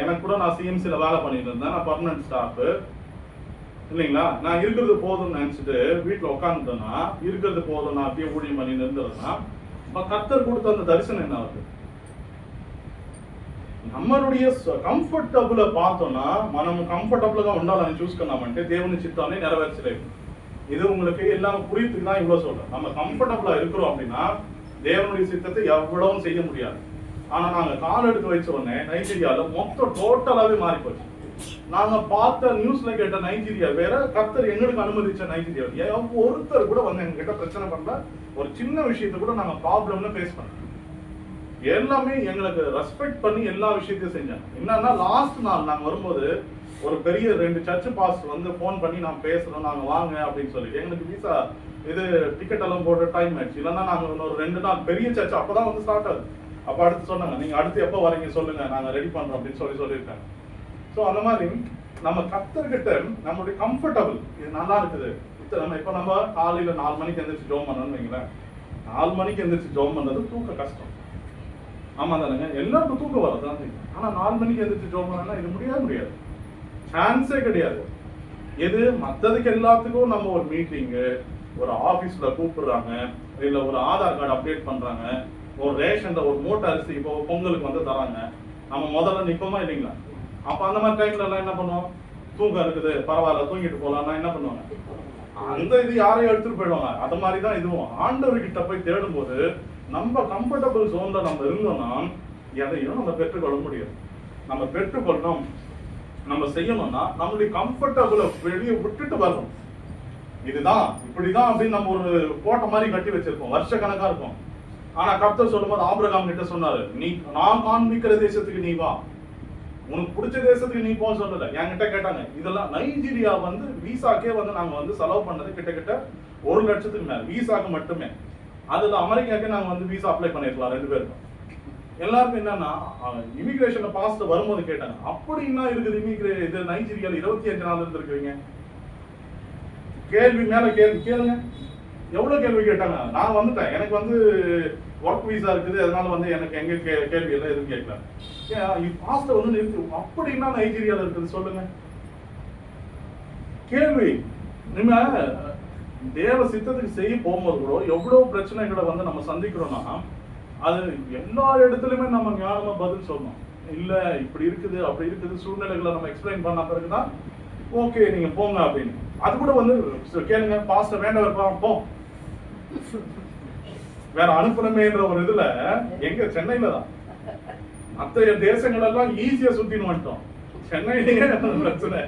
எனக்கு கூட நான் சிஎம்சில வேலை பண்ணிட்டு இருந்தேன், நான் பர்மனன்ட் ஸ்டாஃப். இல்லைங்களா? நான் இருக்கிறது போதும்னு நினைச்சிட்டு வீட்டுல உட்காந்துட்டேன்னா, இருக்கிறது போதும் நான் அப்படியே ஊழியம் பண்ணி இருந்ததுன்னா, கர்த்தர் கொடுத்த அந்த தரிசனம் என்ன ஆகுது? நம்மளுடைய కంఫర్టబుల్ பார்த்தோம்னா మనం కంఫర్టబుల్ గా ఉండాలని చూసుకున్నామంటే దేవుని చిత్తాన్ని నెరవేర్చలేము. இது உங்களுக்கு எல்லாம் புரியுதுக்கு தான் இவ்வளவு சொல்றேன். நம்ம கம்ஃபர்டபுளா இருக்கிறோம் அப்படின்னா தேவனுடைய சித்தத்தை எவ்வளவும் செய்ய முடியாது. ஆனா நாங்க கால் எடுத்து வச்ச உடனே நைஜீரியால மொத்தம் டோட்டலாவே மாறி போச்சு. நாங்க பார்த்த நியூஸ்ல கேட்ட நைஜீரியா வேற, கர்த்தர் எங்களுக்கு அனுமதிச்ச நைஜீரியா ஒருத்தர் கூட வந்து எங்க கிட்ட பிரச்சனை பண்ணல. ஒரு சின்ன விஷயத்தை கூட நாங்க ப்ராப்ளம்னு ஃபேஸ் பண்ணோம். எல்லாமே எங்களுக்கு ரெஸ்பெக்ட் பண்ணி எல்லா விஷயத்தையும் செஞ்சாங்க. என்னன்னா லாஸ்ட் நாள் நாங்க வரும்போது ஒரு பெரிய 2 சர்ச் பாஸ் வந்து போன் பண்ணி நான் பேசுறோம், நாங்க வாங்க அப்படின்னு சொல்லி எங்களுக்கு விசா இது டிக்கெட் எல்லாம் போட்டு டைம் ஆயிடுச்சு. இல்லைன்னா நாங்க ஒரு 2 நாள் பெரிய சர்ச் அப்பதான் வந்து ஸ்டார்ட் ஆகுது. அப்ப அடுத்து சொன்னாங்க, நீங்க அடுத்து எப்போ வரீங்க சொல்லுங்க, நாங்க ரெடி பண்றோம் அப்படின்னு சொல்லியிருக்காங்க. ஸோ அந்த மாதிரி நம்ம கர்த்தர்கிட்ட நம்மளுடைய கம்ஃபர்டபுள் இது நல்லா இருக்குது. இப்ப நம்ம காலையில 4 மணிக்கு எந்திரிச்சு ஜோம் பண்ணணும்னு வைங்களேன். 4 மணிக்கு எந்திரிச்சு ஜோம் பண்றது தூக்க கஷ்டம். ஆமா தானுங்க, எல்லாருக்கும் தூக்கம் வரதான் செய்யும். ஆனா 4 மணிக்கு எந்திரிச்சு ஜோம் பண்ணா இது முடியாது, சான்ஸே கிடையாது. எது மற்றதுக்கு எல்லாத்துக்கும் நம்ம ஒரு மீட்டிங்கு, ஒரு ஆபீஸ்ல கூப்பிடுறாங்க, இல்ல ஒரு ஆதார் கார்டு அப்டேட் பண்றாங்க, ஒரு ரேஷன்ல ஒரு மூட்டை அரிசி இப்போ பொங்கலுக்கு வந்து தராங்க, நம்ம முதல்ல நிற்போமா இல்லைங்களா? அப்ப அந்த மாதிரி டைம்ல எல்லாம் என்ன பண்ணுவோம்? தூக்கம் இருக்குது, பரவாயில்ல தூங்கிட்டு போலாம்னா என்ன பண்ணுவாங்க? அந்த இது யாரையும் எடுத்துட்டு போயிடுவாங்க. அது மாதிரிதான் இதுவும். ஆண்டவர்கிட்ட போய் தேடும் போது நம்ம கம்ஃபர்டபுள் ஜோன்ல நம்ம இருந்தோம்னா எதையும் நம்ம பெற்றுக்கொள்ள முடியாது. நம்ம பெற்றுக்கொள்ளணும், நம்ம செய்யணும்னா நம்மளுடைய கம்ஃபர்டபுளை வெளியே விட்டுட்டு வரணும். இதுதான் இப்படிதான் அப்படின்னு நம்ம ஒரு கோட்டை மாதிரி கட்டி வச்சிருக்கோம், வருஷ கணக்கா இருக்கும். ஆனா கர்த்தர் சொல்லும்போது ஆபிரகாம் கிட்ட சொன்னாரு, நீ நான் காண்பிக்கிற தேசத்துக்கு நீ வா, உனக்கு பிடிச்ச தேசத்துக்கு நீ போக சொல்லல. என்கிட்ட கேட்டாங்க, இதெல்லாம் நைஜீரியா வந்து விசாக்கே வந்து நாங்க வந்து செலவு பண்ணது கிட்டத்தட்ட 1 லட்சத்துக்கு மேல விசாக்கு மட்டுமே. அதுல அமெரிக்காக்கே நாங்க வந்து விசா அப்ளை பண்ணிருக்கலாம் 2 பேருக்கும். எல்லாருக்கும் என்னன்னா இமிகிரேஷன்ல பாஸ்ட் வரும்போது கேட்டாங்க, அப்படின்னா இருக்குது இது நைஜீரியால 25 நாள் இருந்திருக்கீங்க, கேள்வி மேல கேள்வி கேளுங்க. எவ்வளவு கேள்வி கேட்டாங்க. நான் வந்துட்டேன், எனக்கு வந்து ஒர்க் விசா இருக்குது, அதனால வந்து எனக்கு எங்க கேள்வி எல்லாம் எதுவும் கேட்கல. பாஸ்ட் வந்து நிறுத்து, அப்படின்னா நைஜீரியால இருக்குது சொல்லுங்க. கேள்வி நீங்க தேவ சித்தத்துக்கு செய்ய போகும்போது கூட எவ்வளவு பிரச்சனைகளை வந்து நம்ம சந்திக்கிறோம்னா அது எல்லா இடத்துலயுமே நம்ம ஞானமா பதில் சொல்லணும். இல்ல இப்படி இருக்குது அப்படி இருக்குது சூழ்நிலைகளை நம்ம எக்ஸ்பிளைன் பண்ண பிறகுதான் ஓகே நீங்க போங்க அப்படின்னு. அது கூட வந்து கேளுங்க, பாஸ்டர் வேண்டாம் இருப்பான் போ, வேற அனுப்பணுமேன்ற ஒரு இதுல எங்க சென்னையில தான் மற்ற தேசங்கள் எல்லாம் ஈஸியா சுத்தின்னு வந்துட்டோம், சென்னையிலேயே பிரச்சனை.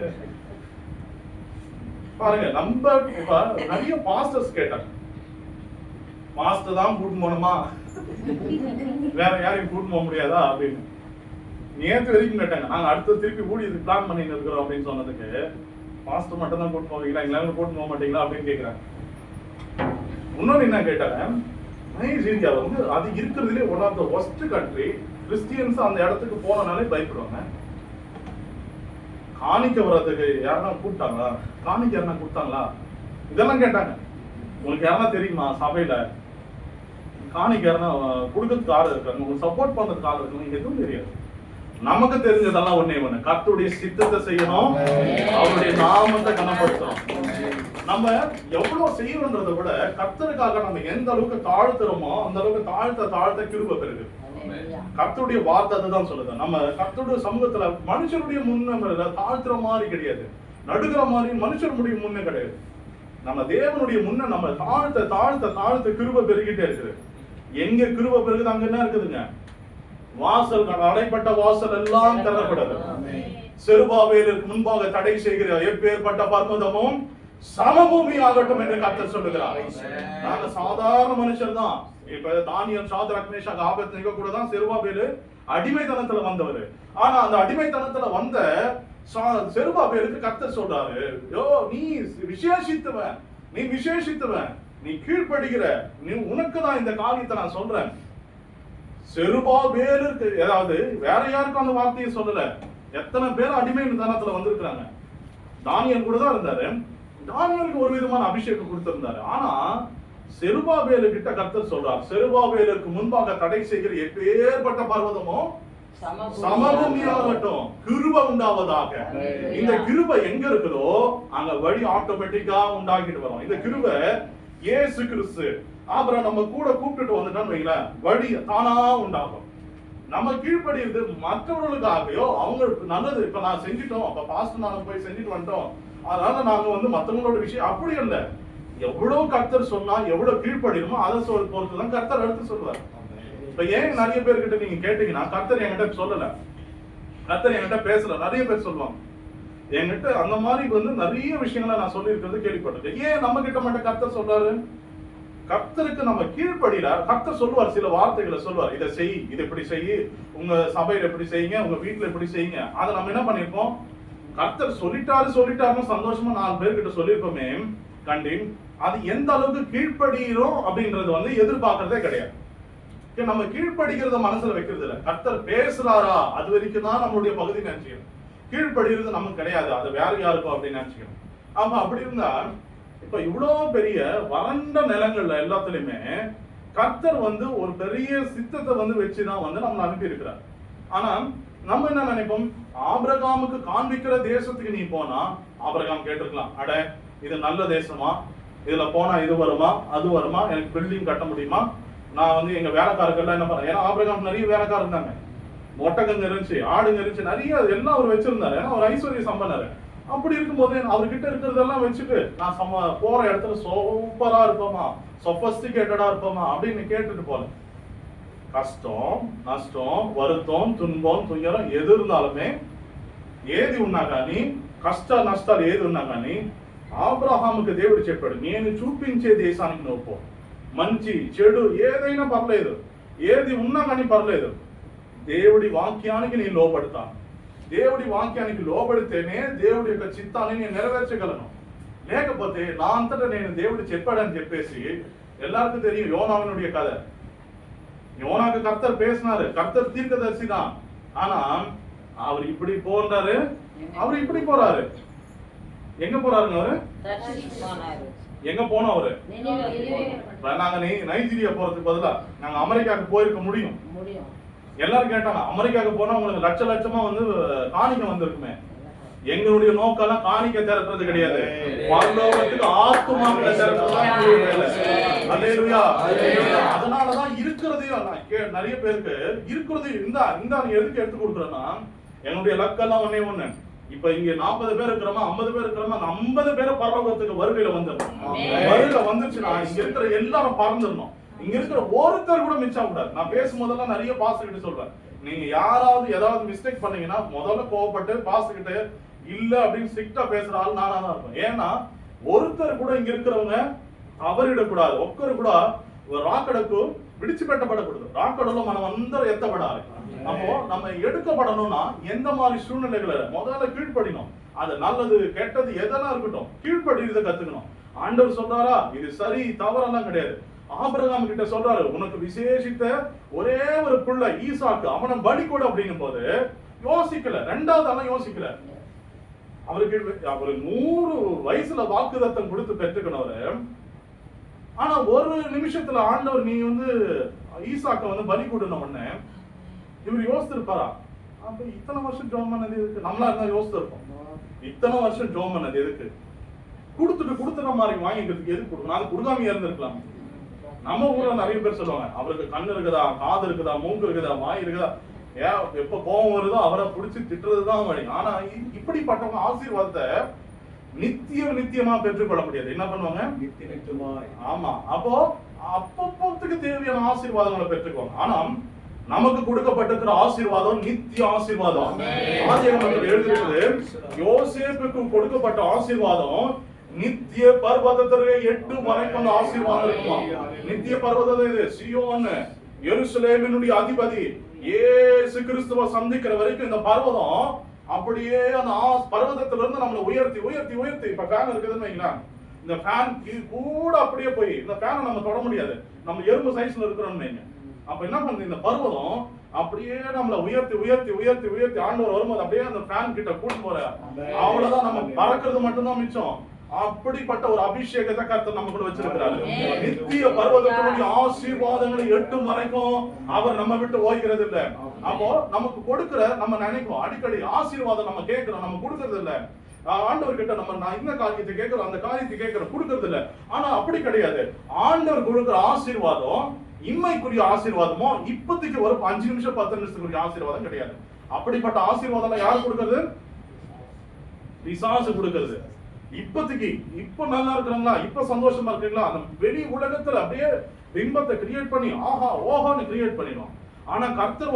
பாருங்க, நம்ம நிறைய பாஸ்டர்ஸ் கேட்டாங்க, பாஸ்டர் தான் கூட்டு போகணுமா, வேற யாரையும் கூட்டு போக முடியாதா அப்படின்னு. நேற்று வரைக்கும் கேட்டாங்க, நாங்க அடுத்த திருப்பி ஊழியத்துக்கு பிளான் பண்ணிட்டு இருக்கிறோம் அப்படின்னு சொன்னதுக்கு, பாஸ்டர் மட்டும் தான் கூட்டு போவீங்களா, எங்களால கூட்டு போக மாட்டீங்களா அப்படின்னு கேட்கிறாங்க. இன்னொன்னு என்ன கேட்டாங்க, நைஜீரியா வந்து அது இருக்கிறதுலே one of the worst country. Christians அந்த இடத்துக்கு போனனாலே பயப்படுவாங்க. காணிக்க வர்றதுக்கு யாருன்னா கூப்பிட்டாங்களா, காணிக்க யாருன்னா கொடுத்தாங்களா, இதெல்லாம் கேட்டாங்க. உங்களுக்கு யாருன்னா தெரியுமா சபையில காணிக்க யாருன்னா கொடுக்கறதுக்கு ஆள் இருக்காங்க, உங்களுக்கு சப்போர்ட் பண்றதுக்கு ஆள் இருக்கு, எதுவும் தெரியாது. நமக்கு தெரிஞ்சதெல்லாம் ஒண்ணே ஒண்ணு, கர்த்தருடைய சித்தத்தை செய்யணும், அவருடைய நாமத்தை கனப்படுத்தணும். நம்ம எவ்வளவு செய்யணும்ன்றதை விட கர்த்தருக்காக நம்ம எந்த அளவுக்கு தாழ்த்துறோமோ அந்த அளவுக்கு தாழ்த்த கிருபை பெருகு. கர்த்தருடைய வார்த்தை அதுதான் சொல்லுது. நம்ம கர்த்தருடைய சமூகத்துல மனுஷனுடைய முன்ன தாழ்த்துற மாதிரி கிடையாது, நடுகிற மாதிரி மனுஷனுடைய முன்னே கிடையாது. நம்ம தேவனுடைய முன்ன நம்ம தாழ்த்த கிருபை பெருகிட்டே இருக்குது. எங்க கிருபை பெருகுது அங்க என்ன இருக்குதுங்க, வாசல் அடைப்பட்ட வாசல் எல்லாம் திறக்கப்படுது. செருபாபேலுக்கு முன்பாக தடை செய்கிற எப்பேற்பட்ட பர்வதமும் சமபூமி ஆகட்டும் என்று கர்த்தர் சொல்லுகிறார். நாங்க சாதாரண மனுஷர் தான். இப்ப தானியல், சாத்ராக், மேஷாக், ஆபேத்நேகோ கூட தான் செருபாபேலு அடிமைத்தனத்துல வந்தவர். ஆனா அந்த அடிமைத்தனத்துல வந்த செருபாபேலுக்கு கர்த்தர் சொல்றாரு, யோ நீ விசேஷித்தவன், நீ கீழ்ப்படுகிற, நீ உனக்கு தான் இந்த காரியத்தை நான் சொல்றேன். செருபாபேலுக்கு, ஏதாவது வேற யாருக்கும் அந்த வார்த்தையை சொல்லல. எத்தனை பேர் அடிமை தனத்துல வந்திருக்கிறாங்க. தானியல் கூட தான் இருந்தாரு, தானியலுக்கு ஒரு விதமான அபிஷேகம் கொடுத்திருந்தாரு. ஆனா செருபாபேலு கிட்ட கர்த்தர் சொல்றார், செருபாபேலுக்கு முன்பாக தடை செய்கிற எப்பேற்பட்ட பர்வதமோ சமபூமியாகட்டும், கிருபை உண்டாவதாக. இந்த கிருபை எங்க இருக்குதோ அங்க வழி ஆட்டோமேட்டிக்கா உண்டாகிட்டு வரும். இந்த கிருபை இயேசு கிறிஸ்து அப்புறம் நம்ம கூட கூப்பிட்டுட்டு வந்துட்டோம்னு வைங்களேன், வழி தானா உண்டாகும். நம்ம கீழ்ப்படிறது மற்றவர்களுக்காகயோ அவங்களுக்கு நல்லது. இப்ப நான் செஞ்சிட்டோம், அப்ப பாஸ்டர் நானும் போய் செஞ்சுட்டு வந்துட்டோம், அதனால நாங்க மற்றவங்களோட விஷயம் அப்படி இல்லை. எவ்வளவு கர்த்தர் சொன்னா எவ்வளவு கீழ்ப்படியுமோ அதை பொறுத்துதான் கர்த்தர் எடுத்து சொல்லுவார். இப்ப ஏன் நிறைய பேர்கிட்ட நீங்க கேட்டீங்கன்னா, கர்த்தர் என்கிட்ட சொல்லல, கர்த்தர் என்கிட்ட பேசல, நிறைய பேர் சொல்லுவாங்க. என்கிட்ட அந்த மாதிரி நிறைய விஷயங்களை நான் சொல்லி இருக்கிறது கேள்விப்பட்டிருக்கேன். ஏன் நம்ம கிட்ட மட்டும் கர்த்தர் சொல்றாரு? கர்த்தருக்கு நம்ம கீழ்ப்படியில கர்த்தர் சொல்லுவார், சில வார்த்தைகளை சொல்லுவார். இதை செய், இதை இப்படி செய், உங்க சபையில எப்படி செய்யுங்க, உங்க வீட்டுல எப்படி செய்யுங்க. அதை நம்ம என்ன பண்ணிருப்போம், கர்த்தர் சொல்லிட்டாருன்னு சந்தோஷமா 4 பேர்கிட்ட சொல்லியிருப்போமே கண்டி. அது எந்த அளவுக்கு கீழ்ப்படிகிறோம் அப்படின்றது எதிர்பார்க்கறதே கிடையாது. நம்ம கீழ்ப்படிக்கிறத மனசுல வைக்கிறது இல்ல. கர்த்தர் பேசுறாரா அது வரைக்கும் தான் நம்மளுடைய பகுதி நினைச்சுக்கணும். கீழ்ப்படுகிறது நமக்கு கிடையாது, அது வேற யாருக்கும் அப்படின்னு நினைச்சுக்கணும். ஆமா, அப்படி இருந்தா இப்ப இவ்வளவு பெரிய வறண்ட நிலங்கள்ல எல்லாத்துலயுமே கர்த்தர் ஒரு பெரிய சித்தத்தை வச்சுதான் நம்மளை அனுப்பி இருக்கிறார். ஆனா நம்ம என்ன நினைப்போம், ஆபிரகாமுக்கு காண்பிக்கிற தேசத்துக்கு நீ போனா, ஆபிரகாம் கேட்டிருக்கலாம், அட இது நல்ல தேசமா, இதுல போனா இது வருமா அது வருமா, எனக்கு பில்டிங் கட்ட முடியுமா, நான் எங்க வேலைக்காரர்கள் என்ன பண்ண. ஏன்னா ஆபிரகாம் நிறைய வேலைக்காரர் இருந்தாங்க, ஒட்டகங்க இருந்துச்சு, ஆடுங்க இருந்துச்சு, நிறைய எல்லாம் அவர் வச்சிருந்தாரு. ஏன்னா ஒரு ஐஸ்வர்ய சம்பனர். அப்படி இருக்கும்போது அவர்கிட்ட இருக்கிறதெல்லாம் வச்சுட்டு நான் போற இடத்துல சூப்பரா இருப்போமா, சொபஸ்டிகேட்டடா இருப்போமா அப்படின்னு கேட்டுட்டு போல. கஷ்டம், நஷ்டம், வருத்தம், துன்பம், துயரம் எது இருந்தாலுமே ఏది ఉన్నా కానీ కష్ట నష్టాలు ఏది ఉన్నా కానీ ఆబ్రహాముకి దేవుడు చెప్పాడు, నేను చూపించే దేశానికి నువ్వు పో. మంచి చెడు ఏదైనా పర్లేదు, ఏది ఉన్నా కానీ పర్లేదు, దేవుడి వాక్యానికి నేను లోబడతాను. దేవుడి వాక్యానికి లోబడితేనే దేవుడి యొక్క చిత్తాన్ని నేను నెరవేర్చగలను. లేకపోతే నా అంతటా నేను దేవుడు చెప్పాడని చెప్పేసి எல்லாருக்கும் தெரியும் யோனாவினுடைய கதை. யோனாக்கு கர்த்தர் பேசினாரு, கர்த்தர் தீர்க்கதரிசி தான். ஆனா அவர் இப்படி போறாரு, அவர் இப்படி போறாரு. எங்க போறாருங்க அவரு? எங்க போனோம் அவரு? நாங்க நைஜீரியா போறதுக்கு பதிலா நாங்க அமெரிக்காவுக்கு போயிருக்க முடியும். எல்லாரும் கேட்டாங்க, அமெரிக்காவுக்கு போனா உங்களுக்கு லட்ச லட்சமா காணிக்க வந்திருக்குமே. எங்களுடைய நோக்கெல்லாம் காணிக்க திறக்கிறது கிடையாது, பரலோகத்துக்கு ஆத்துமாக்களை திறக்கிறது. அதனாலதான் இருக்கிறதையும் நிறைய பேருக்கு இருக்கிறது இந்த எதுக்கு எடுத்து கொடுக்குறேன்னா, என்னுடைய லக்கெல்லாம் ஒண்ணு. இப்ப இங்க 40 பேர் இருக்கிறோமா, 50 பேர் இருக்கிறோமா, அந்த 50 பேரை பரலோகத்துக்கு வருகையில வந்துடணும். வருகை வந்துருச்சுன்னா இங்க இருக்கிற எல்லாரும் பறந்துடணும். இங்க இருக்கிற ஒருத்தர் கூட மிச்சம் கூடாது. நான் பேசும்போதெல்லாம் நிறைய பாஸ்டர் கிட்ட சொல்றேன், நீங்க யாராவது ஏதாவது மிஸ்டேக் பண்ணீங்கன்னா முதல்ல கோவப்பட்டு பாஸ்டர் கிட்ட இல்ல அப்படின்னு ஸ்ட்ரிக்டா பேசுற ஆள் நானா தான் இருக்கும். ஏன்னா ஒருத்தர் கூட இங்க இருக்கிறவங்க தவறிடக்கூடாது. ஒக்கரு கூட ராக்கடக்கு விடிச்சு பெட்டப்படக்கூடாது. ராக்கடல மனம் అందరూ எத்தப்படாது. அப்போ நம்ம எடுக்கப்படணும்னா எந்த மாதிரி சூழ்நிலைகளை முதல்ல கீழ்ப்படினோம். அது நல்லது கெட்டது எதெல்லாம் இருக்கட்டும், கீழ்ப்படிறத கத்துக்கணும். ஆண்டவர் சொல்றாரா, இது சரி தவறெல்லாம் கிடையாது. ஆபிரகாம் கிட்ட சொல்றாரு, உனக்கு விசேஷித்த ஒரே ஒரு பிள்ளை ஈசாக்கு, அவனை பலி கொடு அப்படின்னும் போது யோசிக்கல, ரெண்டாவது ஆனா யோசிக்கல. அவருக்கு 100 வயசுல வாக்குதத்தம் கொடுத்து பெற்றுக்கணவரு. ஆனா ஒரு நிமிஷத்துல ஆண்டவர் நீ ஈசாக்க பலி கொடுன உடனே இவர் யோசிச்சிருப்பாரா, அப்ப இத்தனை வருஷம் ஜோம் பண்ணது எதுக்கு? நம்மளா இருந்தா யோசிச்சிருப்போம், இத்தனை வருஷம் ஜோம் பண்ணது எதுக்கு? கொடுத்துற மாதிரி வாங்கிக்கிறதுக்கு எதுக்கு கொடுக்கணும்? அது கொடுக்காம இருந்திருக்கலாம். நம்ம ஊர்ல நிறைய பேர் சொல்லுவாங்க, அவருக்கு கண்ணு இருக்குதா, காது இருக்குதா, மூக்கு இருக்குதா, வாய் இருக்குதா, எப்ப கோபம் வருதோ அவரை பிடிச்சி திட்டுறதுதான் வழி. ஆனா இப்படிப்பட்டவங்க ஆசீர்வாதத்தை நித்தியமா பெற்றுக்கொள்ள முடியாது. என்ன பண்ணுவாங்க? ஆமா, அப்போ அப்பப்போத்துக்கு தேவையான ஆசீர்வாதங்களை பெற்றுக்குவாங்க. ஆனா நமக்கு கொடுக்கப்பட்டிருக்கிற ஆசீர்வாதம் நித்திய ஆசீர்வாதம். ஆதியாகமத்தில் எழுதியிருக்கிறது, யோசேப்புக்கு கொடுக்கப்பட்ட ஆசீர்வாதம் நித்திய பர்வதத்திற்கு 8 வரைக்கும் ஆசீர்வாதம் இருக்குமா. நித்திய பர்வதம் இது சியோன், எருசலேமினுடைய அதிபதி இயேசு கிறிஸ்துவை சந்திக்கிற வரைக்கும் இந்த பர்வதம் அப்படியே அந்த பர்வதத்திலிருந்து நம்மளை உயர்த்தி உயர்த்தி உயர்த்தி. இப்ப ஃபேன் இருக்குதுன்னு வைங்களேன், இந்த ஃபேன் கூட அப்படியே போய் இந்த ஃபேனை நம்ம தொட முடியாது, நம்ம எறும்பு சைஸ்ல இருக்கிறோம்னு வைங்க. அப்ப என்ன பண்ணுது, இந்த பர்வதம் அப்படியே நம்மளை உயர்த்தி உயர்த்தி உயர்த்தி உயர்த்தி ஆண்டவர் வரும்போது அப்படியே அந்த ஃபேன் கிட்ட கூட்டு போற. அவ்வளவுதான், நம்ம பறக்கிறது மட்டும்தான் மிச்சம். அப்படிப்பட்ட ஒரு அபிஷேகத்தை கர்த்தர் நம்ம கூட வச்சிருக்கிறாரு. நித்திய பர்வதத்தினுடைய ஆசீர்வாதங்களை எட்டும் வரைக்கும் அவர் நம்ம விட்டு ஓய்கிறது இல்ல. அப்போ நமக்கு கொடுக்கிற நம்ம நினைக்கிறோம் அடிக்கடி ஆசீர்வாதம் நம்ம கேட்கிறோம், நம்ம கொடுக்கறது இல்ல. ஆண்டவர் கிட்ட நம்ம நான் இந்த காரியத்தை கேட்கிறோம், அந்த காரியத்தை கேட்கிறோம், கொடுக்கறது இல்ல. ஆனா அப்படி கிடையாது. ஆண்டவர் கொடுக்கிற ஆசீர்வாதம் இம்மைக்குரிய ஆசீர்வாதமோ இப்போதைக்கு ஒரு 5 நிமிஷம் 10 நிமிஷத்துக்குரிய ஆசீர்வாதம் கிடையாது. அப்படிப்பட்ட ஆசீர்வாதம் யார் கொடுக்கிறது? பிசாசு கொடுக்கிறது. இப்போதைக்கு இப்ப நல்லா இருக்கிறாங்களா, இப்ப சந்தோஷமா இருக்கீங்களா, அந்த வெளி உலகத்துல அப்படியே பிம்பத்தை கிரியேட் பண்ணி ஆஹா ஓஹான்னு கிரியேட் பண்ணிடும். ஆனா கர்த்தர்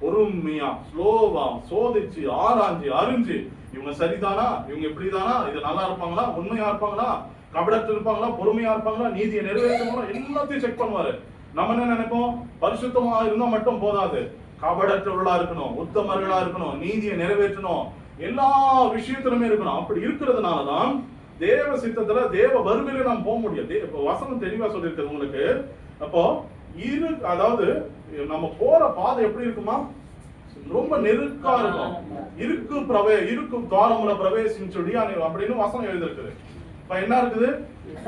பொறுமையா ஸ்லோவா சோதிச்சு ஆராய்ஞ்சு அறிஞ்சு இவங்க சரிதானா, இவங்க இப்படிதானா, இது நல்லா இருப்பாங்களா, உண்மையா இருப்பாங்களா, கபடத்தில் இருப்பாங்களா, பொறுமையா இருப்பாங்களா, நீதியை நிறைவேற்றுவாங்களா, எல்லாத்தையும் செக் பண்ணுவாரு. நம்ம என்ன நினைப்போம், பரிசுத்தமா இருந்தா மட்டும் போதாது, கபடற்றவர்களா இருக்கணும், உத்தமர்களா இருக்கணும், நீதியை நிறைவேற்றணும், எல்லா விஷயத்திலுமே இருக்கணும். அப்படி இருக்கிறதுனாலதான் தேவ சித்தத்துல தேவ வருமையில நாம் போக முடியும். வசனம் தெளிவா சொல்லியிருக்கிறது உங்களுக்கு. அப்போ அதாவது நம்ம போற பாதை எப்படி இருக்குமா, ரொம்ப நெருக்கா இருக்கும். இருக்கு துவாரமுல பிரவேசிச்சு அப்படின்னு வசனம் எழுதிருக்குது. இப்ப என்ன இருக்குது,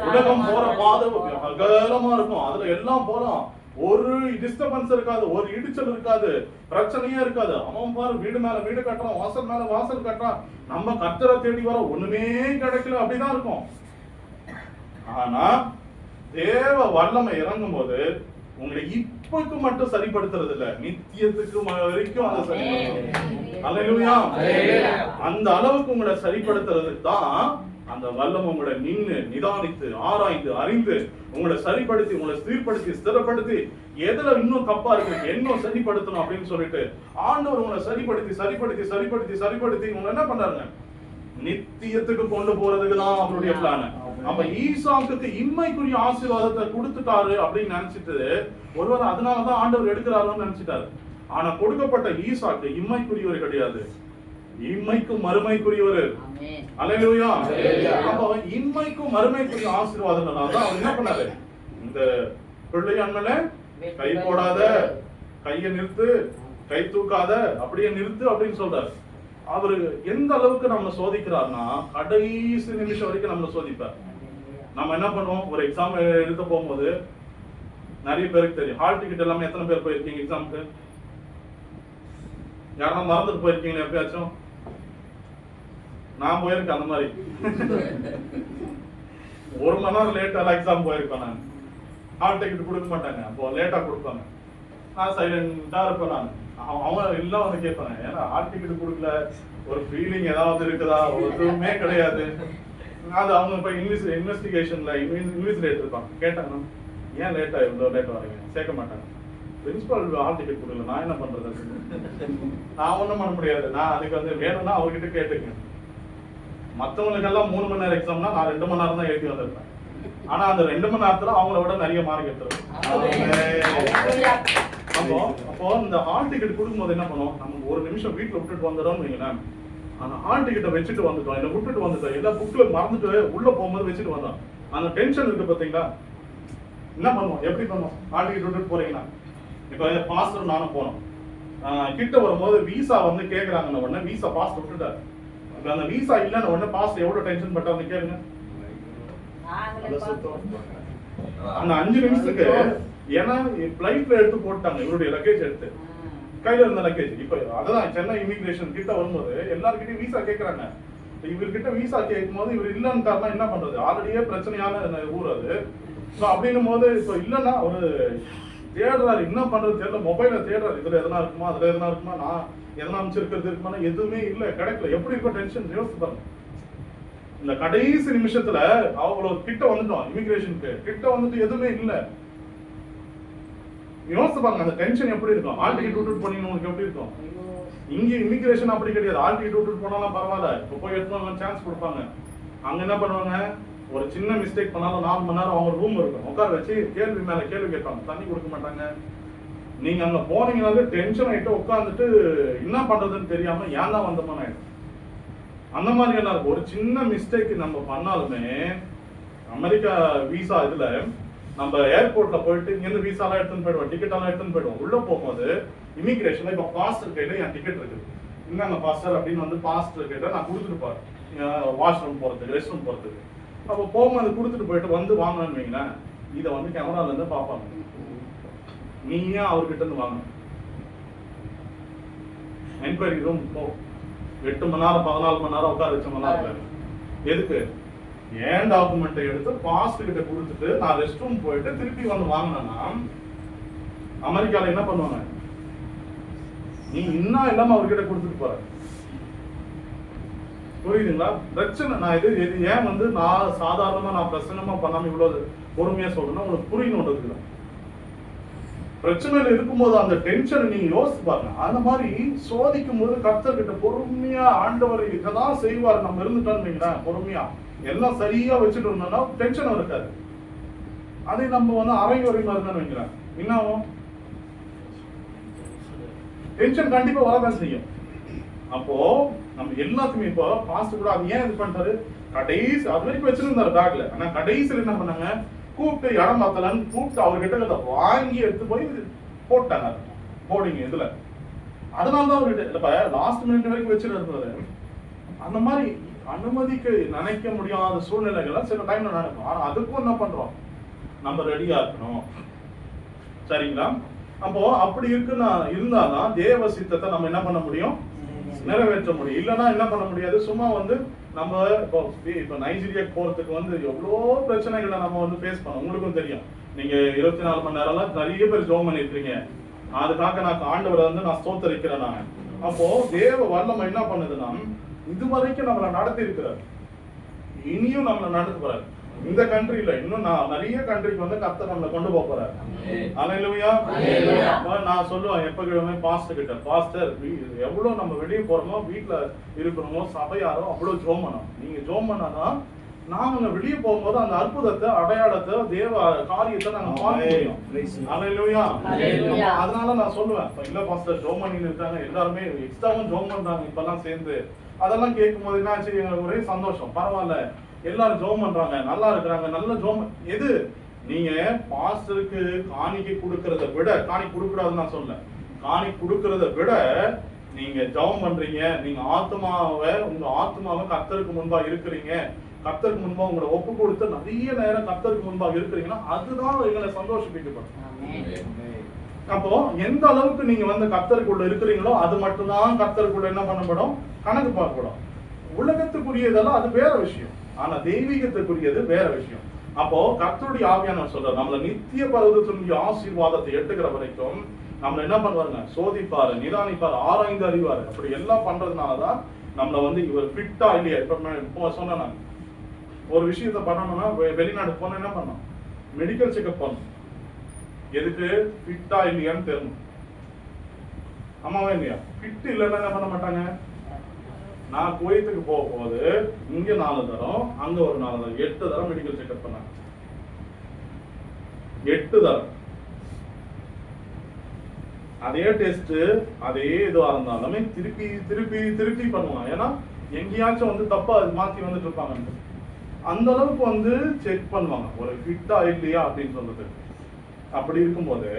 உலகம் போற பாதை அகலமா இருக்கும், அதுல எல்லாம் போலாம், ஒரு டிஸ்டர்பன்ஸ் இருக்காது, ஒரு இடிச்சல் இருக்காது, பிரச்சனையே இருக்காது. அவன் பாரு வீடு மேல வீடு கட்டுறான், வாசல் மேல வாசல் கட்டுறான், நம்ம கர்த்தரை தேடி வர ஒண்ணுமே கிடைக்கல, அப்படிதான் இருக்கும். ஆனா தேவ வல்லமை இறங்கும் போது உங்களை இப்பக்கு மட்டும் சரிப்படுத்துறது இல்ல, நித்தியத்துக்கு வரைக்கும் அதை சரிப்படுத்தும். அல்லேலூயா. அந்த அளவுக்கு உங்களை சரிப்படுத்துறதுக்கு தான் அந்த வல்லம் உங்களை நிதானித்து ஆராய்ந்து அறிந்து உங்களை சரிப்படுத்தி உங்களை சீர்படுத்தி ஸ்திரப்படுத்தி எதுல இன்னும் தப்பா இருக்கு இன்னும் சரிப்படுத்தணும் அப்படின்னு சொல்லிட்டு ஆண்டவர் உங்களை சரிப்படுத்தி சரிப்படுத்தி சரிப்படுத்தி சரிப்படுத்தி உங்களை என்ன பண்றாங்க, நித்தியத்துக்கு கொண்டு போறதுக்கு தான் அவருடைய பிளான். அப்ப ஈசாக்குக்கு இம்மைக்குரிய ஆசீர்வாதத்தை கொடுத்துட்டாரு அப்படின்னு நினைச்சிட்டு ஒருவர் அதனாலதான் ஆண்டவர் எடுக்கிறாருன்னு நினைச்சிட்டாரு. ஆனா கொடுக்கப்பட்ட ஈசாக்கு இம்மைக்குரியவர் கிடையாது, இம்மைக்கும் மறுமைக்குரியவர். அல்லேலூயா. அப்ப இம்மைக்கும் மறுமைக்குரிய ஆசீர்வாதங்களால அவர் என்ன பண்ணாரு, இந்த பிள்ளை அண்ணல கை போடாத, கையை நிறுத்து, கை தூக்காத, அப்படியே நிறுத்து அப்படின்னு சொல்றாரு. அவரு எந்த அளவுக்கு நம்ம சோதிக்கிறார்னா கடைசி நிமிஷம் வரைக்கும் நம்மளை சோதிப்பார். நம்ம என்ன பண்ணுவோம், ஒரு எக்ஸாம் எழுத போகும்போது நிறைய பேருக்கு தெரியும், ஹால் டிக்கெட் எல்லாமே எத்தனை பேர் போயிருக்கீங்க எக்ஸாமுக்கு? யாரா மறந்துட்டு போயிருக்கீங்களா எப்பயாச்சும்? நான் போயிருக்கேன் அந்த மாதிரி. 1 மணி நேரம் லேட்டா எக்ஸாம் போயிருக்கேன் நான். ஹால் டிக்கெட் கொடுக்க மாட்டாங்க, அப்போ லேட்டா கொடுப்பாங்க. நான் சைலண்டா இருப்பேன். நான் அவன் எல்லாம் வந்து கேட்பாங்க, ஏன்னா ஹால் டிக்கெட் கொடுக்கல, ஒரு ஃபீலிங் ஏதாவது இருக்குதா? எதுவுமே கிடையாது. அது அவங்க இப்ப இன்வெஸ்டிகேஷன்ல இன்விஜிலேட் இருப்பாங்க, கேட்டாங்க ஏன் லேட்டா இவ்வளவு லேட்டா வரீங்க, சேர்க்க மாட்டாங்க. பிரின்சிபால் ஹால் டிக்கெட் கொடுக்கல, நான் என்ன பண்றது? நான் ஒண்ணும் பண்ண முடியாது. நான் அதுக்கு வேணும்னா அவர்கிட்ட கேட்டுங்க. மற்றவங்களுக்கு எல்லாம் 3 மணி நேரம் எக்ஸாம்னா நான் 2 மணி நேரம் தான் எழுதி வந்திருப்பேன். ஆனா அந்த 2 மணி நேரத்துல அவங்கள விட நிறைய மார்க் எடுத்துருவேன். அப்போ இந்த ஹால் டிக்கெட் கொடுக்கும்போது என்ன பண்ணுவோம், நம்ம 1 நிமிஷம் வீட்டுல விட்டுட்டு வந்துடுறோம்னு வைங்களேன். அந்த ஹால் டிக்கெட்டை வச்சுட்டு வந்துட்டோம், இல்லை விட்டுட்டு வந்துட்டோம், எல்லா புக்ல மறந்துட்டு உள்ள போகும்போது வச்சுட்டு வந்தோம். அந்த டென்ஷன் இருக்கு பாத்தீங்களா, என்ன பண்ணுவோம், எப்படி பண்ணுவோம்? ஹால் டிக்கெட் விட்டுட்டு போறீங்கன்னா இப்ப பாஸ்டர் நானும் போனோம், கிட்ட வரும்போது விசா கேக்குறாங்கன்னு உடனே விசா பாஸ்டர் விட்டுட்டாரு. அந்த விசா இல்லன்னு உடனே பாஸ்டர் எவ்வளவு டென்ஷன் பண்றாருன்னு கேளுங்க. அந்த 5 நிமிஷத்துக்கு ஏன்னா பிளைட்ல எடுத்து போட்டாங்க இவருடைய லக்கேஜ் எடுத்து, கையில இருந்த லக்கேஜ். இப்ப அதான் சென்னை இமிகிரேஷன் கிட்ட வரும்போது எல்லாருக்கிட்டையும் விசா கேட்கறாங்க. இவர்கிட்ட விசா கேட்கும் போது இவர் இல்லன்னு என்ன பண்றது, ஆல்ரெடியே பிரச்சனையான ஊர் அது. அப்படின்னும் போது இப்ப இல்லன்னா அவரு தேடுறாரு, என்ன பண்றது தெரியல, மொபைல தேடுறாரு, இதுல எதனா இருக்குமா, அதுல எதனா இருக்குமா, நான் எதனா அமைச்சிருக்கிறது இருக்குமா, எதுவுமே இல்ல, கிடைக்கல. எப்படி இருக்கும் டென்ஷன் யோசிச்சு பாருங்க. இந்த கடைசி நிமிஷத்துல அவ்வளவு கிட்ட வந்துட்டோம், இமிகிரேஷனுக்கு கிட்ட வந்துட்டு எதுவுமே இல்ல. யோசிச்சு பாருங்க அந்த டென்ஷன் எப்படி இருக்கும். ஹால் டிக்கெட் விட்டுட்டு போனீங்கன்னு உங்களுக்கு எப்படி இருக்கும்? இங்க இமிகிரேஷன் அப்படி கிடையாது, ஹால் டிக்கெட் விட்டுட்டு போனாலும் பரவாயில்ல, இப்போ போய் எடுத்து சான்ஸ் கொடுப்பாங்க. அங்க என்ன பண்ணுவாங்க, ஒரு சின்ன மிஸ்டேக் பண்ணாலும் 4 மணி நேரம் அவங்க ரூம் இருக்கும், உட்கார வச்சு கேள்வி மேல கேள்வி கேட்பாங்க, தண்ணி கொடுக்க மாட்டாங்க. நீங்க அங்க போனீங்கன்னாலே டென்ஷன் ஆயிட்டு உட்காந்துட்டு என்ன பண்றதுன்னு தெரியாம ஏன் தான் வந்தோம்னு ஆயிடும். அந்த மாதிரி என்ன இருக்கும், ஒரு சின்ன மிஸ்டேக் நம்ம பண்ணாலுமே அமெரிக்கா விசா இதுல நம்ம ஏர்போர்ட்ல போயிட்டு இங்கிருந்து விசா எல்லாம் எடுத்துன்னு போயிடுவோம், டிக்கெட் எல்லாம் எடுத்துன்னு போயிடுவோம். உள்ள போகும்போது இமிகிரேஷன்ல இப்ப பாஸ்டர் கையில என் டிக்கெட் இருக்கு, இந்தாங்க பாஸ்டர் அப்படின்னு பாஸ்டர் கையில நான் கொடுத்துட்டு போறேன். வாஷ்ரூம் போறதுக்கு, ரெஸ்ட் ரூம் போறதுக்கு. அப்போ போகும்போது கொடுத்துட்டு போயிட்டு வந்து வாங்கணும்னு வைங்களேன், இதை வந்து கேமரால இருந்து பார்ப்பாங்க. நீங்க அவர்கிட்ட இருந்து வாங்க. என்கொயரி ரூம் போ, 8 மணி நேரம் 14 மணி நேரம் உட்கார வச்ச மணி நேரம் எதுக்கு? ஏன் டாக்குமெண்ட்டை எடுத்து பாஸ்ட் கிட்ட கொடுத்துட்டு நான் ரெஸ்ட் ரூம் போயிட்டு திருப்பி வந்து வாங்கினேன்னா அமெரிக்கால என்ன பண்ணுவாங்க? நீ இன்னும் இல்லாம அவர்கிட்ட கொடுத்துட்டு போற. புரியுதுங்களா? பிரச்சனை நான் இது ஏன் வந்து நான் சாதாரணமா நான் பிரச்சனமா பண்ணாம இவ்வளவு பொறுமையா சொல்றேன்னா உங்களுக்கு புரியணுன்றதுக்கு தான். பிரச்சனையில இருக்கும்போது அந்த டென்ஷன் நீங்க யோசிச்சு பாருங்க. அந்த மாதிரி சோதிக்கும் போது கர்த்தர்கிட்ட பொறுமையா ஆண்டவர் இதெல்லாம் செய்வார் நம்ம இருந்துட்டோம்னு பொறுமையா எல்லாம் சரியா வச்சுட்டு இருந்தோம்னா டென்ஷன் இருக்காது. அதை நம்ம வந்து அரைகுறைமா இருந்தான்னு வைக்கிறேன், என்ன டென்ஷன் கண்டிப்பா வரதான் செய்யும். அப்போ நம்ம எல்லாத்துக்குமே இப்போ பாஸ்ட் கூட அது ஏன் இது பண்ணிட்டாரு, கடைசி அது வரைக்கும் வச்சிருந்தாரு பேக்ல. ஆனா கடைசியில் என்ன பண்ணாங்க, கூப்பிட்டு இடம் மாத்தலன்னு கூப்பிட்டு அவர்கிட்ட வாங்கி எடுத்து போய் போட்டாங்க போடிங்க இதுல. அதனாலதான் அவர்கிட்ட லாஸ்ட் மினிட் வரைக்கும் வச்சிருந்தாரு. அந்த மாதிரி அனுமதிக்க நினைக்க முடியாத சூழ்நிலைகள் சில டைம்ல நடக்கும். ஆனா அதுக்கும் என்ன பண்றோம், நம்ம ரெடியா இருக்கணும். சரிங்களா? அப்போ அப்படி இருக்குன்னா இருந்தாதான் தேவ சித்தத்தை நம்ம என்ன பண்ண முடியும், நிறைவேற்ற முடியும். இல்லைன்னா என்ன பண்ண முடியாது. சும்மா வந்து நம்ம இப்போ நைஜீரியாக்கு போறதுக்கு வந்து எவ்வளோ பிரச்சனைகளை நம்ம வந்து ஃபேஸ் பண்ணோம். உங்களுக்கும் தெரியும். நீங்க 24 மணி நேரம்லாம் நிறைய பேர் ஜோம் பண்ணிருக்கீங்க. அதுக்காக நான் ஆண்டவரை வந்து நான் ஸ்தோத்தரிக்கிறேன். நான் அப்போ தேவ வல்லமை என்ன பண்ணுதுன்னா இதுவரைக்கும் நம்மளை நடத்தி இருக்கிறார், இனியும் நம்மளை நடத்த போறாரு. இந்த கண்ட்ரில இன்னும் நான் நிறைய கண்ட்ரிக்கு வந்து கர்த்தர் நம்மளை கொண்டு போக போறாரு. அல்லேலூயா. நான் சொல்லுவேன் எப்பவுமே பாஸ்டர் கிட்ட, பாஸ்டர் எவ்வளவு நம்ம வெளியே போறோமோ வீட்டுல இருக்கிறோமோ சபையாரோ அவ்வளவு ஜோம் பண்ணணும். நீங்க ஜோம் பண்ணாதான் நாங்க வெளியே போகும்போது அந்த அற்புதத்தை அடையாளத்தை தேவ காரியத்தை நாங்க பார்க்க முடியும். அல்லேலூயா. அதனால நான் சொல்லுவேன், இல்ல பாஸ்டர் ஜோம் பண்ணி இருக்காங்க, எல்லாருமே எக்ஸ்ட்ராவும் ஜோம் பண்றாங்க இப்பெல்லாம் சேர்ந்து. அதெல்லாம் கேட்கும் போது என்ன ஆச்சு, எங்களுக்கு ஒரே சந்தோஷம். பரவாயில்ல, எல்லாரும் ஜோம் பண்றாங்க, நல்லா இருக்கிறாங்க, நல்ல ஜோம். எது நீங்க பாஸ்டருக்கு காணிக்கை கொடுக்கறத விட, காணி கொடுக்கூடாதுன்னு நான் சொல்ல, காணி கொடுக்கறத விட நீங்க ஜெபம் பண்றீங்க, நீங்க உங்க ஆத்மாவை கர்த்தருக்கு முன்பா இருக்கிறீங்க, கர்த்தருக்கு முன்பா உங்களை ஒப்பு கொடுத்து நிறைய நேரம் கர்த்தருக்கு முன்பா இருக்கிறீங்கன்னா அதுதான் எங்களை சந்தோஷிக்கப்படும். அப்போ எந்த அளவுக்கு நீங்க வந்து கர்த்தருக்குள்ள இருக்கிறீங்களோ அது மட்டும்தான் கர்த்தருக்குள்ள என்ன பண்ணப்படும், கணக்கு பார்க்கப்படும். உலகத்துக்குரியதெல்லாம் அது வேற விஷயம், ஆனா தெய்வீகத்துக்குரியது வேற விஷயம். அப்போ கர்த்தருடைய ஆவியானவர் சொல்ற நம்மள நித்திய பரவத்தினுடைய ஆசீர்வாதத்தை எட்டுகிற வரைக்கும் நம்மள என்ன பண்ணுவாருங்க, சோதிப்பாரு, நிதானிப்பாரு, ஆராய்ந்து அறிவாரு. அப்படி எல்லாம் பண்றதுனாலதான் நம்மள வந்து இவர் ஃபிட்டா இல்லையா. இப்ப சொன்ன ஒரு விஷயத்த பண்ணணும்னா வெளிநாடு போன என்ன பண்ணணும், மெடிக்கல் செக்அப் பண்ணணும். எதுக்கு, ஃபிட்டா இல்லையான்னு தெரியணும். ஆமாவா இல்லையா? ஃபிட் இல்லைன்னா என்ன பண்ண மாட்டாங்க. நான் குவைத்துக்கு போகும்போது இங்க 4 தரம், அங்க ஒரு 4 தரம், 8 தரம் மெடிக்கல் செக்அப் பண்ணாங்க. 8 தரம் அதே டெஸ்ட், அதே இதுவா இருந்தாலுமே திருப்பி திருப்பி திருப்பி பண்ணுவாங்க. ஏன்னா எங்கேயாச்சும் வந்து தப்பா மாத்தி வந்துட்டு இருப்பாங்க. அந்த அளவுக்கு வந்து செக் பண்ணுவாங்க ஒரு ஃபிட்டா இல்லையா அப்படின்னு சொல்றது. அப்படி இருக்கும்போது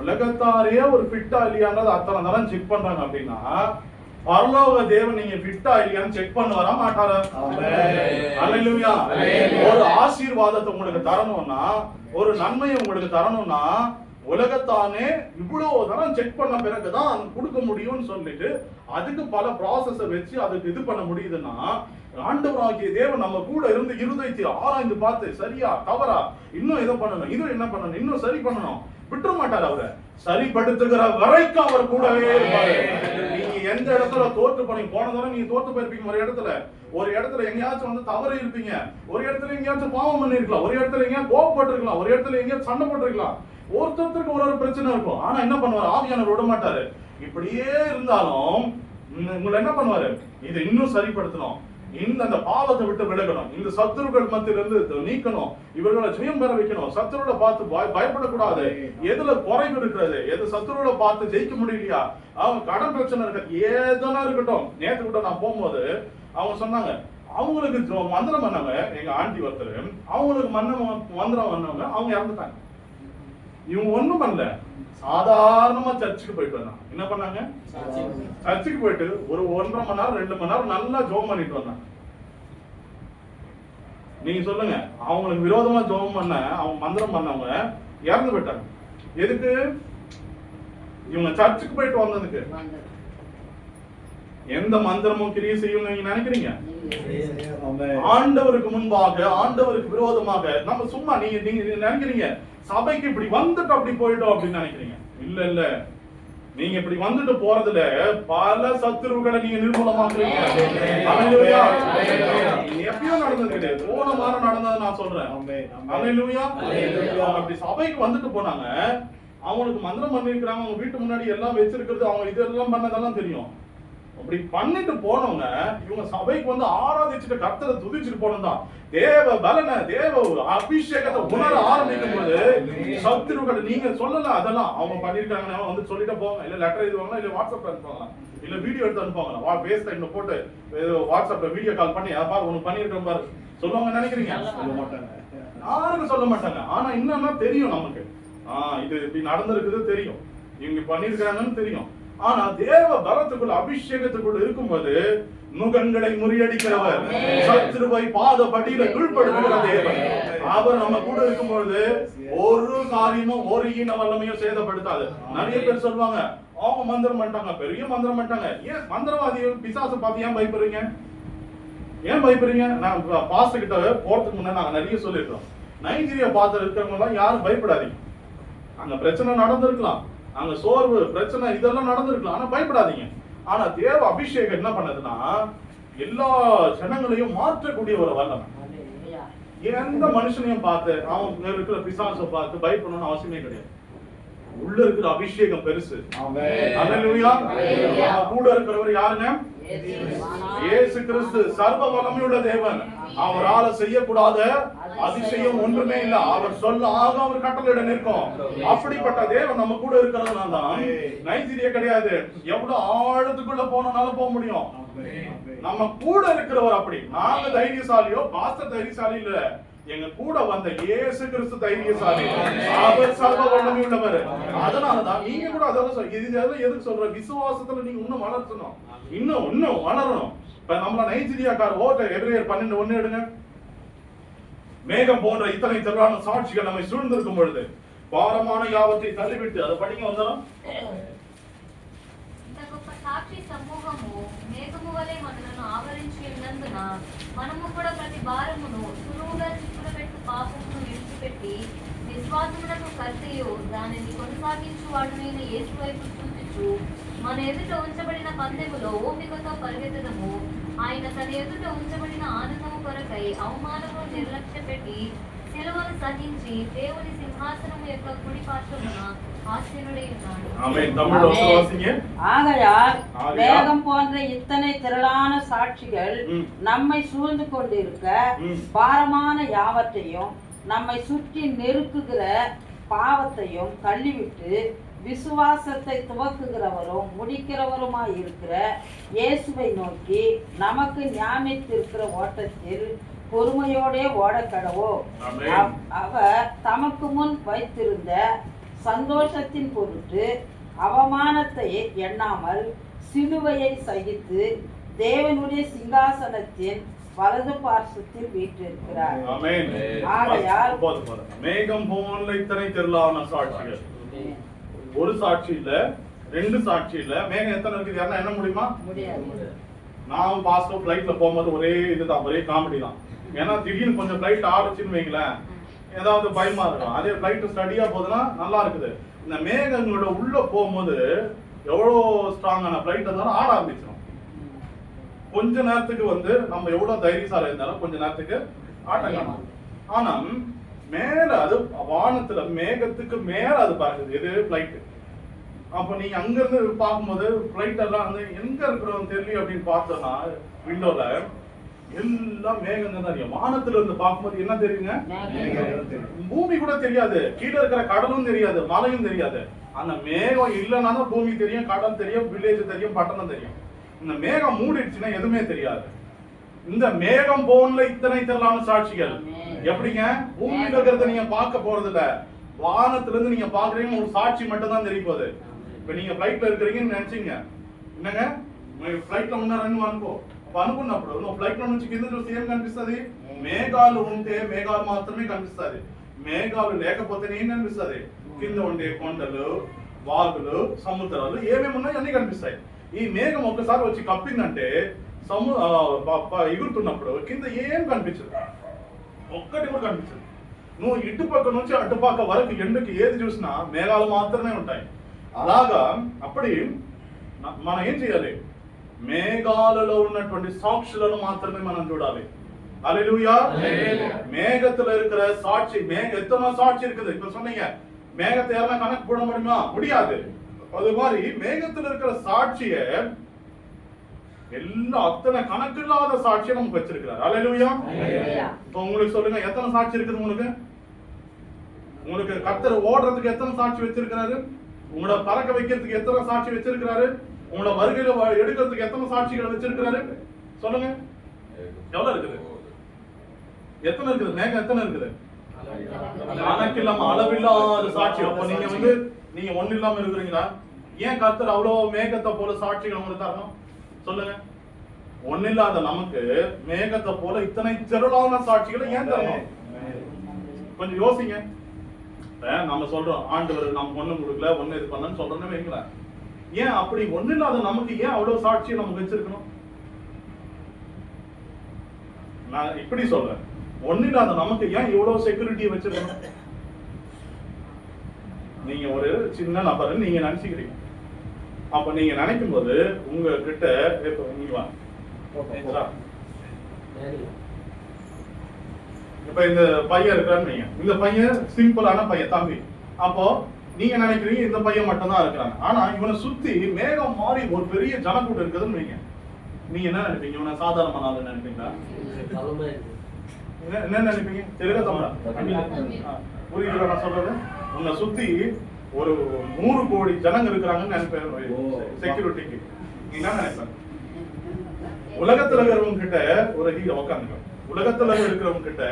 உலகத்தாரே ஒரு ஃபிட்டா இல்லையான்றது அத்தனை தரம் செக் பண்றாங்க அப்படின்னா பரலோக தேவன் நீங்க ஃபிட்டா இல்லையான்னு செக் பண்ண வர மாட்டாரு. அல்லேலூயா. ஒரு ஆசீர்வாதத்தை உங்களுக்கு தரணும்னா, ஒரு நன்மையை உங்களுக்கு தரணும்னா உலகத்தானே இவ்வளவு தரம் செக் பண்ண பிறகுதான் கொடுக்க முடியும்னு சொல்லிட்டு அதுக்கு பல ப்ராசஸ வச்சு அதுக்கு இது பண்ண முடியுதுன்னா ஆண்டவராகிய தேவன் நம்ம கூட இருந்து இருதயத்தை ஆராய்ந்து பார்த்து சரியா தவறா, இன்னும் இதை பண்ணணும், இது என்ன பண்ணணும், இன்னும் சரி பண்ணணும், விட்டுற மாட்டார். அவரை சரிப்படுத்துகிற வரைக்கும் அவர் கூடவே இருப்பாரு. நீங்க எந்த இடத்துல தோற்று போனீங்க, போன தடவை நீங்க தோற்று போயிருப்பீங்க ஒரு இடத்துல எங்கேயாச்சும் வந்து தவறு இருப்பீங்க, ஒரு இடத்துல எங்கேயாச்சும் பாவம் பண்ணிருக்கலாம், ஒரு இடத்துல எங்கேயாச்சும் கோவப்பட்டிருக்கலாம், ஒரு இடத்துல எங்கேயாச்சும் சண்டை போட்டிருக்கலாம். ஒருத்தருக்கு ஒரு பிரச்சனை இருக்கும். ஆனா என்ன பண்ணுவார், ஆவியானவர் விட மாட்டாரு. இப்படியே இருந்தாலும் உங்களை என்ன பண்ணுவாரு, இதை இன்னும் சரிப்படுத்தணும், இந்த பாவத்தை விட்டு விலகணும், இந்த சத்துருக்கள் மத்தியிலிருந்து நீக்கணும், இவர்களை ஜெயம் பெற வைக்கணும், சத்துருவை பார்த்து பயப்படக்கூடாது, எதுல குறைவு இருக்கிறது, எது சத்துருவை பார்த்து ஜெயிக்க முடியலையா, அவங்க கடன் பிரச்சனை இருக்க ஏதனா இருக்கட்டும். நேற்று கூட நான் போகும்போது அவங்க சொன்னாங்க, அவங்களுக்கு மந்திரம் பண்ணாங்க எங்க ஆண்டி ஒருத்தர், அவங்களுக்கு மந்திரம் பண்ணவங்க அவங்க இறந்துட்டாங்க. இவங்க ஒண்ணும் பண்ணல, சாதாரணமா சர்ச்சுக்கு போயிட்டு வந்தாங்க. என்ன பண்ணாங்க, சர்ச்சுக்கு போயிட்டு ஒரு 1.5 மணி நேரம் 2 மணி நேரம் நல்லா ஜெபம் பண்ணிட்டு வந்தாங்க. நீங்க சொல்லுங்க, அவங்களுக்கு விரோதமா ஜெபம் பண்ண அவங்க மந்திரம் பண்ணவங்க இறந்து போயிட்டாங்க. எதுக்கு? இவங்க சர்ச்சுக்கு போயிட்டு வந்ததுக்கு. எந்த மந்திரமும் கிரியை செய்யும் நீங்க நினைக்கிறீங்க? ஆண்டவருக்கு முன்பாக, ஆண்டவருக்கு விரோதமாக நம்ம சும்மா நீங்க நினைக்கிறீங்க சபைக்கு இப்படி வந்துட்டு அப்படி போயிட்டோம் அப்படின்னு நினைக்கிறீங்க. இல்ல இல்ல, நீங்க இப்படி வந்துட்டு போறதுல பல சத்துருக்களை நீங்க நிர்மூலமாக்குறீங்க. எப்பயும் நடந்தது கிடையாது, போன வாரம் நடந்தது நான் சொல்றேன். அல்லேலூயா. அப்படி சபைக்கு வந்துட்டு போனாங்க, அவங்களுக்கு மந்திரம் பண்ணிருக்கிறாங்க, அவங்க வீட்டு முன்னாடி எல்லாம் வச்சிருக்கிறது, அவங்க இதெல்லாம் பண்ணதெல்லாம் தெரியும். அப்படி பண்ணிட்டு போனவங்க இவங்க சபைக்கு வந்து ஆராதிச்சுட்டு கர்த்தரை துதிச்சுட்டு போனதா தேவ பலன, தேவ அபிஷேகத்தை உணர ஆரம்பிக்கும் போது சத்துருக்கள் நீங்க சொல்லல அதெல்லாம் அவங்க பண்ணிருக்காங்க வந்து சொல்லிட்டு போவாங்க. இல்ல லெட்டர் எழுதுவாங்களா, இல்ல வாட்ஸ்அப்ல அனுப்புவாங்களா, இல்ல வீடியோ எடுத்து அனுப்புவாங்களா, ஃபேஸ் டைம்ல போட்டு வாட்ஸ்அப்ல வீடியோ கால் பண்ணி பாரு உனக்கு பண்ணிருக்கேன் பாரு சொல்லுவாங்க நினைக்கிறீங்க? சொல்ல மாட்டாங்க, யாருக்கும் சொல்ல மாட்டாங்க. ஆனா என்னன்னா தெரியும் நமக்கு, இது இப்படி நடந்திருக்குது தெரியும், இவங்க பண்ணிருக்காங்கன்னு தெரியும். ஆனா தேவ பலத்துக்குள்ள அபிஷேகத்துக்குள்ள இருக்கும்போது நுகங்களை முறியடிக்கிறவர், சத்துருவை பாத படியில கீழ்ப்படுத்துகிற தேவன், அவர் நம்ம கூட இருக்கும்பொழுது ஒரு காரியமும் ஒரு ஈன வல்லமையும் சேதப்படுத்தாது. நிறைய பேர் சொல்லுவாங்க அவங்க மந்திரம் பண்ணிட்டாங்க, பெரிய மந்திரம் பண்ணிட்டாங்க. ஏன் மந்திரவாதி பிசாசு பார்த்து ஏன் பயப்படுறீங்க? ஏன் பயப்படுறீங்க? நான் பாஸ்டர் கிட்ட போறதுக்கு முன்னாடி நாங்க நிறைய சொல்லிருக்கோம், நைஜீரியா பார்த்து இருக்கிறவங்க எல்லாம் யாரும் பயப்படாதீங்க. அங்க பிரச்சனை நடந்திருக்கலாம், அங்க சோர்வு பிரச்சனை இதெல்லாம் நடந்திருக்கலாம், ஆனா பயப்படாதீங்க. ஆனா தேவ அபிஷேகம் என்ன பண்ணதுன்னா எல்லா ஜனங்களையும் மாற்றக்கூடிய ஒரு வல்லமை. எந்த மனுஷனையும் பார்த்து அவங்க இருக்கிற பிசாசை பார்த்து பயப்படணும்னு அவசியமே கிடையாது. உள்ள இருக்கிற அபிஷேகம் பெருசு. அல்லேலூயா. கூட இருக்கிறவர் யாருங்க? இயேசு கிறிஸ்து, சர்வ வல்லமையுள்ள தேவன். அவரால செய்யக்கூடாத அதிசயம் ஒன்றுமே இல்ல. அவர் சொல்ல ஆக அவர் கட்டளையிட நிற்கும். அப்படிப்பட்ட தேவன் நம்ம கூட இருக்கிறதுனால தான் நைஜீரியா கிடையாது, எவ்வளவு ஆழத்துக்குள்ள போனாலும் போக முடியும். நம்ம கூட இருக்கிறவர் அப்படி. நாங்க தைரியசாலியோ பாஸ்டர் தைரியசாலி இல்ல, எங்க கூட வந்த இயேசு கிறிஸ்து தைரியசாலி, அவர் சர்வ வல்லமை உள்ளவர். அதனாலதான் நீங்க கூட அதெல்லாம் எதுக்கு சொல்ற, விசுவாசத்துல நீங்க இன்னும் வளர்த்தணும், இன்னும் வளரணும். இப்ப நம்மள நைஜீரியாக்கார் ஓட்ட எபிரேயர் 12:1 எடுங்க. மேகம் போன்ற இத்தனை திரளான சாட்சிகள் நம்மை சூழ்ந்திருக்கும் பொழுது பாரமான யாவத்தை தள்ளிவிட்டு, அதை படிங்க வந்தோம். సాక్షి సమూహము మేఘము వలె మనలను ఆవరించి ఉన్నందున మనము కూడా ప్రతి భారమును సులువుగా చిక్కులబెట్టు పాపమును విడిచిపెట్టి విశ్వాసమునకు కర్తయు దానిని కొనసాగించు వాడునైన యేసు వైపు చూచుచు మన ఎదుట ఉంచబడిన పందెములో ఓపికతో పరిగెత్తడము. ఆయన తన ఎదుట ఉంచబడిన ఆనందము కొరకై అవమానము నిర్లక్ష్య పెట్టి సిలువను సహించి దేవుని సింహాసనము యొక్క కుడి పార్శ్వమున ஆகையால் மேகம் போன்ற இத்தனை திரளான சாட்சிகள் நம்மை சூழ்ந்து கொண்டிருக்க பாரமான யாவற்றையும் நம்மை சுற்றி நெருக்குகிற பாவத்தையும் தள்ளிவிட்டு விசுவாசத்தை துவக்குகிறவரும் முடிக்கிறவருமாய் இருக்கிற இயேசுவை நோக்கி நமக்கு நியமித்திருக்கிற ஓட்டத்தில் பொறுமையோடே ஓடக்கடவோ. அவர் தமக்கு முன் வைத்திருந்த சந்தோஷத்தின் பொருட்டு அவமானத்தை எண்ணாமல் சிலுவையை சகித்து தேவனுடைய சிங்காசனத்தின் வலது பார்சத்தில் வீற்றிருக்கிறார். ஆகையால் மேகம் போன்ற இத்தனை திரளான சாட்சிகள், ஒரு சாட்சி இல்ல, ரெண்டு சாட்சி இல்ல, மேகம் எத்தனை இருக்குது யாருன்னா என்ன முடியுமா? நான் பாஸ்டர் பிளைட்ல போகும்போது ஒரே இதுதான், ஒரே காமெடி தான். ஏன்னா திடீர்னு கொஞ்சம் பிளைட் ஆடுச்சுன்னு வைங்களேன், ஏதாவது பயமா இருக்கும். அதே பிளைட் ஸ்டடியா போகுதுன்னா நல்லா இருக்குது. இந்த மேகங்களோட உள்ள போகும்போது எவ்வளவு ஸ்ட்ராங்கான பிளைட் இருந்தாலும் ஆட ஆரம்பிச்சிடும். கொஞ்ச நேரத்துக்கு வந்து நம்ம எவ்வளவு தைரியசாலி இருந்தாலும் கொஞ்ச நேரத்துக்கு ஆட்டம் காணும். ஆனா மேல அது வானத்துல மேகத்துக்கு மேல அது பறக்குது, இது பிளைட். அப்ப நீங்க அங்க இருந்து பார்க்கும்போது பிளைட் எல்லாம் வந்து எங்க இருக்கிறோம் தெரியல அப்படின்னு பார்த்தோம்னா விண்டோல எல்லாம் மேகம் தான் தெரியும். வானத்துல இருந்து பார்க்கும்போது என்ன தெரியுங்க? பூமி கூட தெரியாது, கீழே இருக்கிற கடலும் தெரியாது, மலையும் தெரியாது. அந்த மேகம் இல்லைன்னா தான் பூமி தெரியும், கடல் தெரியும், வில்லேஜ் தெரியும், பட்டணம் தெரியும். இந்த மேகம் மூடிடுச்சுன்னா எதுவுமே தெரியாது. இந்த மேகம் போன்ல இத்தனை திரளான சாட்சிகள் எப்படிங்க? பூமியில இருக்கிறத நீங்க பார்க்க போறது இல்ல, வானத்துல இருந்து நீங்க பாக்குறீங்க, ஒரு சாட்சி மட்டும் தான் தெரிய போகுது. இப்ப நீங்க பிளைட்ல இருக்கிறீங்கன்னு நினைச்சீங்க, என்னங்க பிளைட்ல முன்னாடி அனுப்போ అనుకున్నప్పుడు నువ్వు ఫ్లైట్ లో నుంచి కింద చూస్తే ఏం కనిపిస్తుంది? మేఘాలు ఉంటే మేఘాలు మాత్రమే కనిపిస్తుంది. మేఘాలు లేకపోతే ఏం కనిపిస్తుంది? కింద ఉండే కొండలు, వాగులు, సముద్రాలు ఏమేమి ఉన్నాయో అన్ని కనిపిస్తాయి. ఈ మేఘం ఒక్కసారి వచ్చి కప్పిందంటే ఎగురుతున్నప్పుడు కింద ఏం కనిపించదు, ఒక్కటి కూడా కనిపించదు. నువ్వు ఇటుపక్క నుంచి అటుపక్క వరకు ఎండుకి ఏది చూసినా మేఘాలు మాత్రమే ఉంటాయి. అలాగా అప్పటి మనం ఏం చేయాలి? మేఘాలలో ఉన్నటువంటి సాక్షులను మాత్రమే మనం చూడాలి. அல்லேலூயா. மேகத்துல இருக்கிற சாட்சி, எத்தனை சாட்சி இருக்குது இப்ப சொன்னீங்க. மேகத்தை யாரெல்லாம் கணக்கு போட முடியுமா? முடியாது. அது மாதிரி மேகத்துல இருக்கிற சாட்சிய எல்லா அத்தனை கணக்கு இல்லாத சாட்சியை நமக்கு வச்சிருக்கிறார். அல்லேலூயா. உங்களுக்கு சொல்லுங்க, எத்தனை சாட்சி இருக்குது உங்களுக்கு? உங்களுக்கு கர்த்தர் ஓடுறதுக்கு எத்தனை சாட்சி வச்சிருக்கிறாரு? உங்களை பறக்க வைக்கிறதுக்கு எத்தனை சாட்சி வச்சிருக்கிறாரு? உங்களை வருகையில எடுக்கிறதுக்கு எத்தனை சாட்சிகள் வச்சிருக்கிறாரு? சொல்லுங்க, எவ்வளவு இருக்குது? எத்தனை இருக்குது? மேகம் எத்தனை இருக்குது? கணக்கில்லாம அளவில்லாத சாட்சி. அப்ப நீங்க ஒண்ணு இல்லாம இருக்கிறீங்களா? ஏன் கர்த்தர் அவ்வளவு மேகத்தை போல சாட்சிகள் உங்களுக்கு தரணும்? சொல்லுங்க. ஒன்னில்லாத நமக்கு மேகத்தை போல இத்தனை திரளான சாட்சிகளை ஏன் தரணும்? கொஞ்சம் யோசிங்க. நம்ம சொல்றோம் ஆண்டவர் நமக்கு ஒண்ணு கொடுக்கல, ஒண்ணு இது பண்ணன்னு சொல்றோம்னு வைங்களேன். ஏன் அப்படி ஒண்ணு இல்லாத நமக்கு ஏன் அவ்வளவு சாட்சியை நமக்கு வச்சிருக்கணும்? நான் இப்படி சொல்றேன், ஒண்ணு இல்லாத நமக்கு ஏன் இவ்வளவு செக்யூரிட்டியை வச்சிருக்கணும்? நீங்க ஒரு சின்ன நபர் நீங்க நினைச்சுக்கிறீங்க. அப்ப நீங்க நினைக்கும் போது உங்க கிட்ட இப்ப இந்த பையன் இருக்கிறான்னு, இந்த பையன் சிம்பிளான பையன் தம்பி. அப்போ நீங்க நினைக்கிறீங்க இந்த பையன் மட்டும் தான் இருக்கிறாங்க. ஆனா இவனை சுத்தி மேகம் மாறி ஒரு பெரிய ஜனக்கூட்டம் இருக்குதுன்னு வைங்க. நீங்க என்ன நினைப்பீங்க? இவனை சாதாரணமான ஆளு நினைப்பீங்களா? என்ன நினைப்பீங்க? தெலுங்கு தமிழா? புரியுதா நான் சொல்றது? உன்னை சுத்தி ஒரு 100 கோடி ஜனங்க இருக்கிறாங்கன்னு நினைப்பேன். செக்யூரிட்டிக்கு நீ என்ன நினைப்பேன்? உலகத்துல இருக்கிறவங்க கிட்ட ஒரு ஹீரோ உட்காந்துங்க. உலகத்துல இருக்கிறவங்க கிட்ட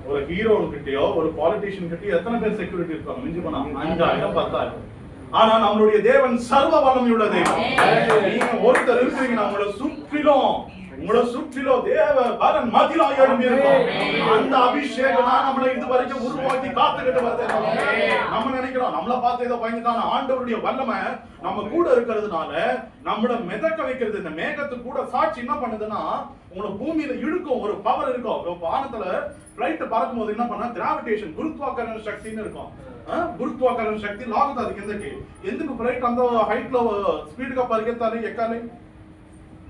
ஒரு ஹீரோ கிட்டயோ ஒரு பாலிட்டிஷியன் கிட்டயோ எத்தனை பேர் செக்யூரிட்டி இருப்பாங்க? மிஞ்சி போனா 5000 10,000. ஆனா நம்மளுடைய தேவன் சர்வ வல்லமையுள்ள தேவன். நீங்க ஒருத்தர் இருக்கிறீங்கன்னா உங்களை சுற்றிலும் தேவ பலன் மதிலாய் எழும்பி இருக்கும். அந்த அபிஷேகம் தான் நம்மளை இது வரைக்கும் உருவாக்கி காத்துக்கிட்டு வருது. நம்ம நினைக்கிறோம் நம்மளை பார்த்து ஏதோ பயந்துட்டான. ஆண்டவருடைய வல்லமை நம்ம கூட இருக்கிறதுனால நம்மள மிதக்க வைக்கிறது. இந்த மேகத்துக்கு கூட சாட்சி என்ன பண்ணுதுன்னா, உங்களை பூமியில இழுக்கும் ஒரு பவர் இருக்கும். வானத்துல பிளைட் பறக்கும் போது என்ன பண்ணா, கிராவிடேஷன் குருத்வாகர்ஷண சக்தின்னு இருக்கும். గురుత్వాకర్షణ శక్తి లాగుతుంది కిందకి. ఎందుకు ఫ్లైట్ అంత హైట్ లో స్పీడ్ గా పరిగెత్తాలి, ఎక్కాలి?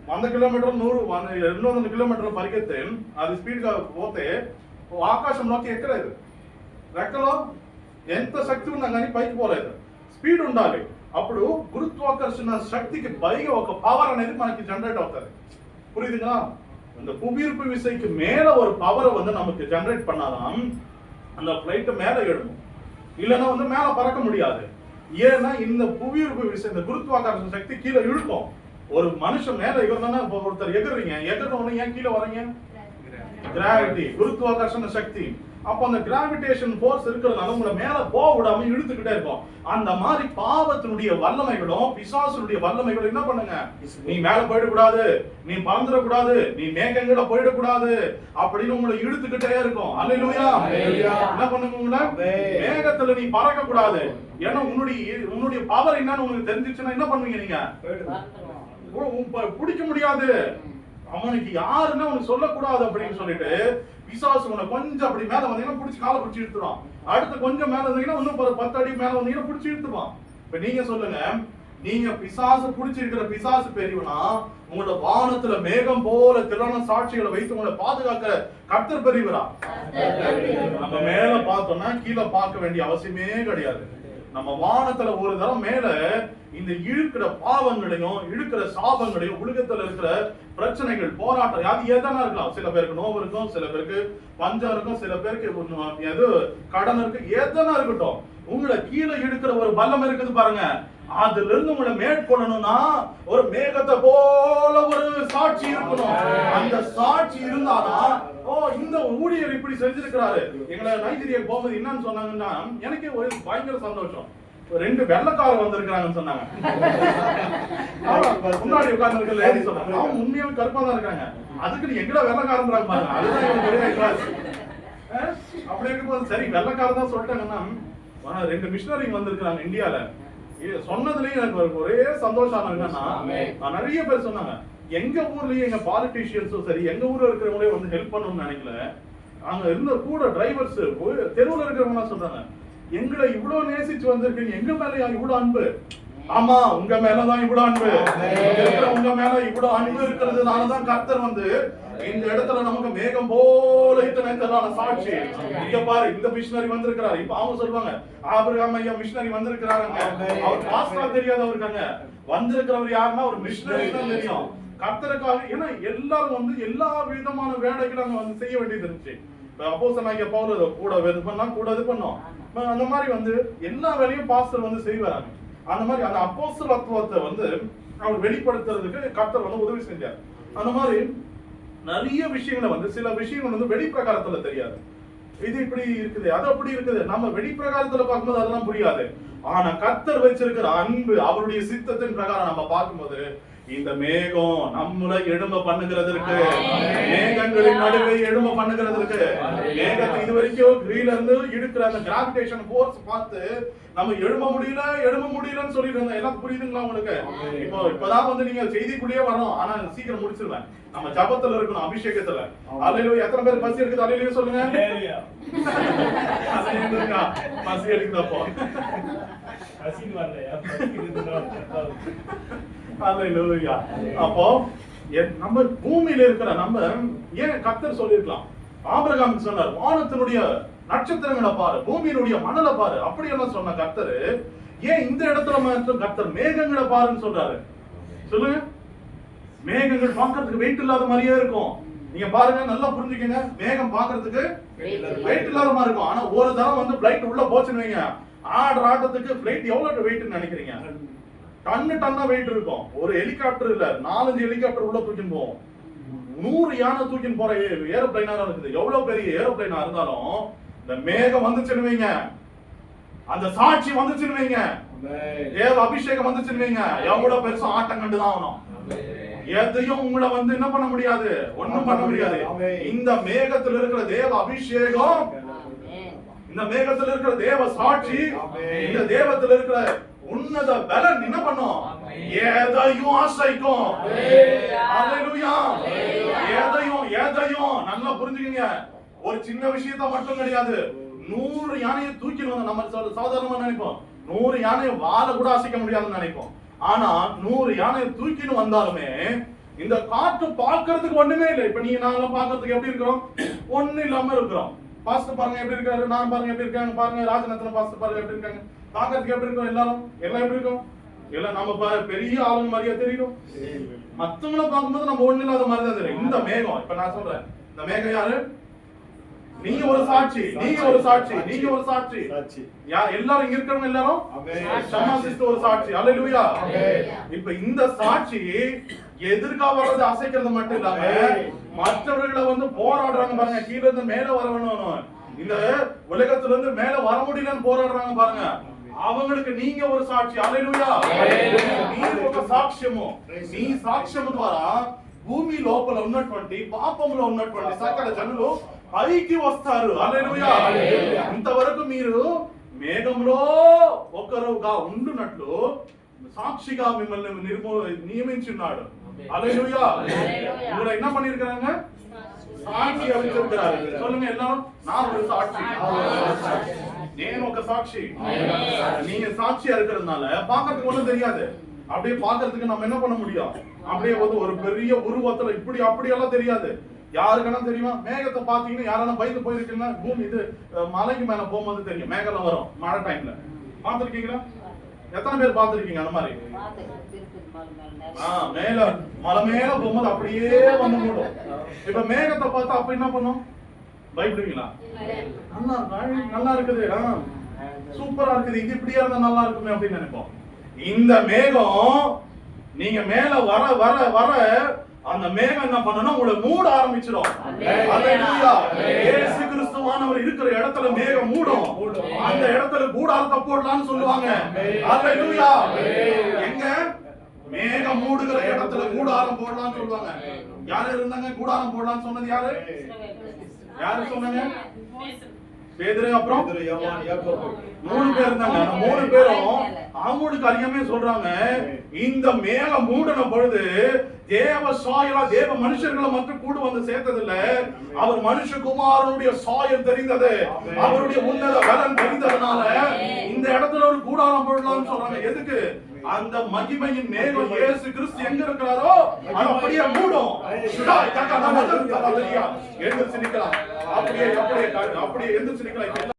100 కిలోమీటర్లు 200 కిలోమీటర్లు పరిగెత్తే అది స్పీడ్ గా పోతే ఆకాశంలోకి ఎక్కలేదు. రెక్కలో ఎంత శక్తి ఉన్నా కానీ పైకి పోలేదు. స్పీడ్ ఉండాలి. అప్పుడు గురుత్వాకర్షణ శక్తికి పైగా ఒక పవర్ అనేది మనకి జనరేట్ అవుతుంది. புரியுதுங்களா? இந்த புவியீர்ப்பு விசைக்கு மேல ஒரு பவரை நமக்கு ஜெனரேட் பண்ணாதான் அந்த பிளைட் மேல எழுணும். இல்லைன்னா மேல பறக்க முடியாது. ஏன்னா இந்த புவியீர்ப்பு விசை, இந்த குருத்வாகர்ஷண சக்தி கீழே இழுக்கும். ஒரு மனுஷன் மேல இவர்தானே ஒருத்தர் எகுறீங்க, எகுறவங்க ஏன் கீழே வரீங்க? கிராவிட்டி, குருத்வாகர்ஷண சக்தி. அப்போ அந்த கிராவிடேஷன் ஃபோர்ஸ் இருக்கிறதுனால உங்களை மேல போக விடாம இழுத்துக்கிட்டே இருக்கும். அந்த மாதிரி பாவத்தினுடைய வல்லமைகளும் பிசாசுடைய வல்லமைகளும் என்ன பண்ணுங்க, நீ மேல போயிடக்கூடாது, நீ பறந்துடக்கூடாது, நீ மேகங்கள போயிடக்கூடாது அப்படின்னு உங்களை இழுத்துக்கிட்டே இருக்கும். அல்லேலூயா. என்ன பண்ணுங்க, உங்களை மேகத்துல நீ பறக்க கூடாது. ஏன்னா உன்னுடைய பவர் என்னன்னு உங்களுக்கு தெரிஞ்சிச்சுன்னா என்ன பண்ணுவீங்க? நீங்க பிடிக்க முடியாது. அவனுக்கு யாருன்னு அவனுக்கு சொல்லக்கூடாது அப்படின்னு சொல்லிட்டு பிசாசு உன்னை கொஞ்சம் அப்படி மேல வந்தீங்கன்னா பிடிச்சி காலை பிடிச்சி இழுத்துருவான். அடுத்து கொஞ்சம் மேல வந்தீங்கன்னா இன்னும் 10 அடி மேல வந்தீங்கன்னா பிடிச்சி இழுத்துருவான். இப்ப நீங்க சொல்லுங்க, நீங்க பிசாசு பிடிச்சிருக்கிற பிசாசு பெரியவனா, உங்களோட வானத்துல மேகம் போல திரளான சாட்சிகளை வைத்து உங்களை பாதுகாக்கிற கர்த்தர் பெரியவரா? நம்ம மேல பார்த்தோம்னா கீழே பார்க்க வேண்டிய அவசியமே கிடையாது. நம்ம வானத்துல ஒரு தரம் மேல இந்த இழுக்கிற பாவங்களையும் இழுக்கிற சாபங்களையும் உலகத்துல இருக்கிற பிரச்சனைகள், போராட்டம், அது எதனா இருக்கலாம். சில பேருக்கு நோவு இருக்கும், சில பேருக்கு பஞ்சம் இருக்கும், சில பேருக்கு எது கடன் இருக்கு, எதனா இருக்கட்டும், உங்களை கீழே இழுக்கிற ஒரு பலம் இருக்குது பாருங்க. அதுல இருந்து உங்களை மேற்கொள்ளணும்னா ஒரு மேகத்தை போல ஒரு சாட்சி இருக்கணும். அந்த சாட்சி இருந்தாதான், ஓ இந்த ஊழியர் இப்படி செஞ்சிருக்கிறாரு. எங்களை நைஜீரியா போகும்போது என்னன்னு சொன்னாங்கன்னா, எனக்கு ஒரு பயங்கர சந்தோஷம். 2 வெள்ளைக்காரர் வந்திருக்காங்கன்னு சொன்னாங்க. முன்னாடி உட்கார்ந்து இருக்க லேடி சொன்னாங்க, அவங்க உண்மையாவே கருப்பா தான் இருக்காங்க. அதுக்கு நீ எங்கடா வெள்ளைக்காரன்றாங்க பாருங்க. அதுதான் இவங்க பெரிய கிளாஸ். அப்படி இருக்கும்போது சரி வெள்ளைக்காரன் தான் சொல்லிட்டாங்கன்னா 2 மிஷனரிங்க வந்திருக்காங்க இந்தியால. சொன்னதுலயும் எனக்கு ஒரே சந்தோஷம் என்னன்னா, நிறைய பேர் சொன்னாங்க எங்க ஊர்லயும் எங்க பாலிட்டிஷியன்ஸும் சரி எங்க ஊர்ல இருக்கிறவங்களே வந்து ஹெல்ப் பண்ணணும்னு நினைக்கல. அங்க இருந்த கூட டிரைவர்ஸ் தெருவுல இருக்கிறவங்க சொல்றாங்க, எங்களை இவ்வளவு நேசிச்சு வந்திருக்கீங்க, எங்க மேல இவ்வளவு அன்பு. ஆமா, உங்க மேலதான் இவ்வளவு அன்பு. உங்க மேல இவ்வளவு அன்பு இருக்கிறதுனாலதான் கர்த்தர் வந்து இந்த இடத்துல நமக்கு மேகம் போல இத்தனை சாட்சி. இங்க பாரு, இந்த மிஷனரி வந்திருக்கிறாரு. இப்ப அவங்க சொல்லுவாங்க, ஆபிரகாம் ஐயா மிஷனரி வந்திருக்கிறாங்க. அவர் பாஸ்டரா தெரியாதவருக்காங்க, வந்திருக்கிறவர் யாருன்னா ஒரு மிஷனரி தான் தெரியும். கர்த்தருக்காக. ஏன்னா எல்லாரும் வந்து எல்லா விதமான வேலைகளை அங்க வந்து செய்ய வேண்டியது இருந்துச்சு. அப்போஸ்தலனாகிய பவுல் கூட இது பண்ணா கூட இது பண்ணோம். அந்த மாதிரி வந்து எல்லா வேலையும் பாஸ்டர் வந்து செய்வாங்க. அந்த மாதிரி அந்த அப்போஸ்தலத்துவத்தை வந்து அவர் வெளிப்படுத்துறதுக்கு கர்த்தர் வந்து உதவி செஞ்சார். அந்த மாதிரி நிறைய விஷயங்களை வந்து சில விஷயங்கள் வந்து வெளிப்பிரகாரத்துல தெரியாது. இது இப்படி இருக்குது, அது அப்படி இருக்குது. நம்ம வெளிப்பிரகாரத்துல பார்க்கும்போது அதெல்லாம் புரியாது. ஆனா கர்த்தர் வச்சிருக்கிற அன்பு, அவருடைய சித்தத்தின் பிரகாரம் நம்ம பார்க்கும்போது இந்த மேகம் நம்மளை எழும்ப பண்ணுகிறதுக்கு, மேகங்களின் நடுவே எழும்ப பண்ணுகிறதுக்கு, மேகத்தை இது வரைக்கும் கீழ இருந்து இழுக்கிற அந்த கிராவிடேஷன் ஃபோர்ஸ் பார்த்து நம்ம எழும்ப முடியலன்னு சொல்லிட்டு இருந்தோம். எல்லாம் புரியுதுங்களா உங்களுக்கு? இப்பதான் வந்து நீங்க செய்திக்குள்ளேயே வரணும். ஆனா சீக்கிரம் முடிச்சிருவேன். நம்ம ஜபத்துல இருக்கணும், அபிஷேகத்துல. அல்லேலூயா. எத்தனை பேர் பசி எடுக்குது? அல்லேலூயா சொல்லுங்க. பசி எடுக்குதப்போ அப்போ நம்ம பூமியில இருக்கிற நம்ம ஏன் கர்த்தர் சொல்லிருக்கலாம், ஆபிரகாம் சொன்னார் வானத்தினுடைய நட்சத்திரங்களை பாரு, பூமியினுடைய மணலை பாரு, அப்படி எல்லாம் சொன்ன கர்த்தர் ஏன் இந்த இடத்துல மட்டும் கர்த்தர் மேகங்களை பாருன்னு சொல்றாரு? சொல்லுங்க. மேகங்கள் பார்க்கறதுக்கு வெயிட் இல்லாத மாதிரியே இருக்கும். நீங்க பாருங்க, நல்லா புரிஞ்சுக்கங்க. மேகம் பார்க்கறதுக்கு வெயிட் இல்லாத மாதிரி இருக்கும். ஆனா ஒரு தரம் வந்து பிளைட் உள்ள போச்சுன்னு வைங்க, ஆடுற ஆட்டத்துக்கு பிளைட் எவ்வளவு வெயிட்னு நினைக்கிறீங்க? டன்னா வெயிட் இருக்கும். ஒரு ஹெலிகாப்டர் இல்ல, 4-5 ஹெலிகாப்டர் உள்ள தூக்கின்னு போவோம். 100 யானை தூக்கின்னு போற ஏரோப்ளைனா இருக்குது. எவ்வளவு பெரிய ஏரோப்ளைனா இருந்தாலும் இந்த மேகம் வந்துச்சுன்னு வைங்க, அந்த சாட்சி வந்துச்சுன்னு வைங்க, தேவ அபிஷேகம் வந்துச்சுன்னு வைங்க, எவ்வளவு பெருசா ஆட்டம் கண்டுதான் ஆகணும். எதையும் உங்களை வந்து என்ன பண்ண முடியாது, ஒண்ணும் பண்ண முடியாது. இந்த மேகத்தில் இருக்கிற தேவ அபிஷேகம், இந்த மேகத்தில் இருக்கிற தேவ சாட்சி, இந்த தேவத்தில் இருக்கிற உன்னத பலன் என்ன பண்ணும்? எதையும் ஆசைக்கும். அல்லேலூயா. எதையும் நல்லா புரிஞ்சுக்கங்க. ஒரு சின்ன விஷயத்த மட்டும் கிடையாது. 100 யானையை தூக்கிடுவாங்க. நம்ம சாதாரணமா நினைப்போம் 100 யானையை வாழ கூட அசைக்க முடியாதுன்னு நினைப்போம். ஆனா 100 யானையை தூக்கின்னு வந்தாலுமே இந்த காற்று பார்க்கறதுக்கு ஒண்ணுமே இல்லை. இப்ப நீங்க நாங்களாம் பார்க்கறதுக்கு எப்படி இருக்கிறோம்? ஒண்ணு இல்லாம இருக்கிறோம். பாஸ்டர் பாருங்க எப்படி இருக்காரு, நான் பாருங்க எப்படி இருக்காங்க, பாருங்க ராஜநத்தன பாஸ்டர் பாருங்க எப்படி இருக்காங்க, பார்க்கறதுக்கு எப்படி இருக்கோம்? எல்லாம் எப்படி இருக்கும்? எல்லாம் நம்ம பெரிய ஆளுங்க மாதிரியா தெரியும். மத்தவங்களை பார்க்கும்போது நம்ம ஒண்ணு இல்லாத மாதிரி தான் தெரியும். இந்த மேகம், இப்ப நான் சொல்றேன், இந்த மேகம் யாரு? நீங்க ஒரு சாட்சி, நீங்க ஒரு சாட்சி, நீங்க ஒரு சாட்சி. எல்லாரும் இங்க இருக்கிறவங்க எல்லாரும் சமாசிஸ்ட் ஒரு சாட்சி. அல்லேலூயா. இப்ப இந்த சாட்சி எதிர்க்கா வர்றது அசைக்கிறது மட்டும் இல்லாம மற்றவர்களை வந்து போராடுறாங்க பாருங்க. கீழ இருந்து மேல வரணும், இந்த உலகத்துல இருந்து மேல வர முடியலன்னு போராடுறாங்க பாருங்க. அவங்களுக்கு நீங்க ஒரு சாட்சி. அல்லேலூயா. நீ ఒక సాక్ష్యము, నీ సాక్ష్యము ద్వారా భూమి లోపల ఉన్నటువంటి పాపంలో ఉన్నటువంటి సకల జనులు పైకి వస్తారు. హల్లెలూయా. ఇంతవరకు మీరు మేఘంలో ఒకరుగా ఉండునట్లు సాక్షిగా మిమ్మల్ని నియమించున్నాడు. హల్లెలూయా. உங்களை என்ன பண்ணிருக்காங்க? சாட்சி அமைச்சிருக்கிறாரு. சொல்லுங்க எல்லாரும், நான் ஒரு சாட்சி, నేను ఒక సాక్షి. நீங்க சாட்சியா இருக்கிறதுனால பார்க்கிறதுக்கு ஒண்ணும் தெரியாது. அப்படியே பார்க்கிறதுக்கு நம்ம என்ன பண்ண முடியும்? அப்படியே ஒரு பெரிய உருவத்துல இப்படி அப்படி எல்லாம் தெரியாது. யாருக்கென்னா தெரியுமா? மேகத்தை பாத்தீங்கன்னா யாரெல்லாம் பயந்து போயிருக்கீங்கன்னா, பூமி இது மலைக்கு மேல போகும்போது தெரியும் மேகம் வரும் மழை டைம்ல. பாத்துருக்கீங்களா? எத்தனை பேர் பாத்துருக்கீங்க அந்த மாதிரி? மேல மலை மேல போகும்போது அப்படியே வந்து மூடும். இப்ப மேகத்தை பார்த்தா அப்ப என்ன பண்ணும்? பயப்படுவீங்களா? நல்லா இருக்குது, சூப்பரா இருக்குது, இது இப்படியா இருந்தா நல்லா இருக்குமே அப்படின்னு நினைப்போம். இந்த மேகம் நீங்க மேல வர வர வர அந்த மேகம் என்ன பண்ணனும்? உங்களை மூட ஆரம்பிச்சிடும். அல்லேலூயா. இயேசு கிறிஸ்து பரிசுத்தமானவர் இருக்கிற இடத்துல மேகம் மூடும், அந்த இடத்துல கூடாரத்தை போடலாம்னு சொல்லுவாங்க. அல்லேலூயா. எங்க மேகம் மூடுகிற இடத்துல கூடாரம் போடலாம்னு சொல்லுவாங்க. யாரு இருந்தாங்க கூடாரம் போடலாம்னு சொன்னது? யாரு சொன்னாங்க? பேதுரு, அப்புறம் 3 பேர் இருந்தாங்க. 3 பேரும் அவங்களுக்கு அறியாமே சொல்றாங்க, இந்த மேகம் மூடின பொழுது தேவ சாயலா தேவ மனுஷர்களை மட்டும் கூட வந்து சேர்த்ததில்ல, அவர் மனுஷகுமாரனுடைய சாயல் தெரிந்தது, அவருடைய உன்னத பலன் தெரிந்ததுனால இந்த இடத்துல ஒரு கூடாரம் போடலாம்னு சொல்றாங்க. எதுக்கு? அந்த மகிமையின் மேகம் இயேசு கிறிஸ்து எங்க இருக்கிறாரோ அது அப்படியே மூடும். எழுந்திருச்சு நிக்கலாம். அப்படியே எந்திரிச்சு நிக்கலாம்.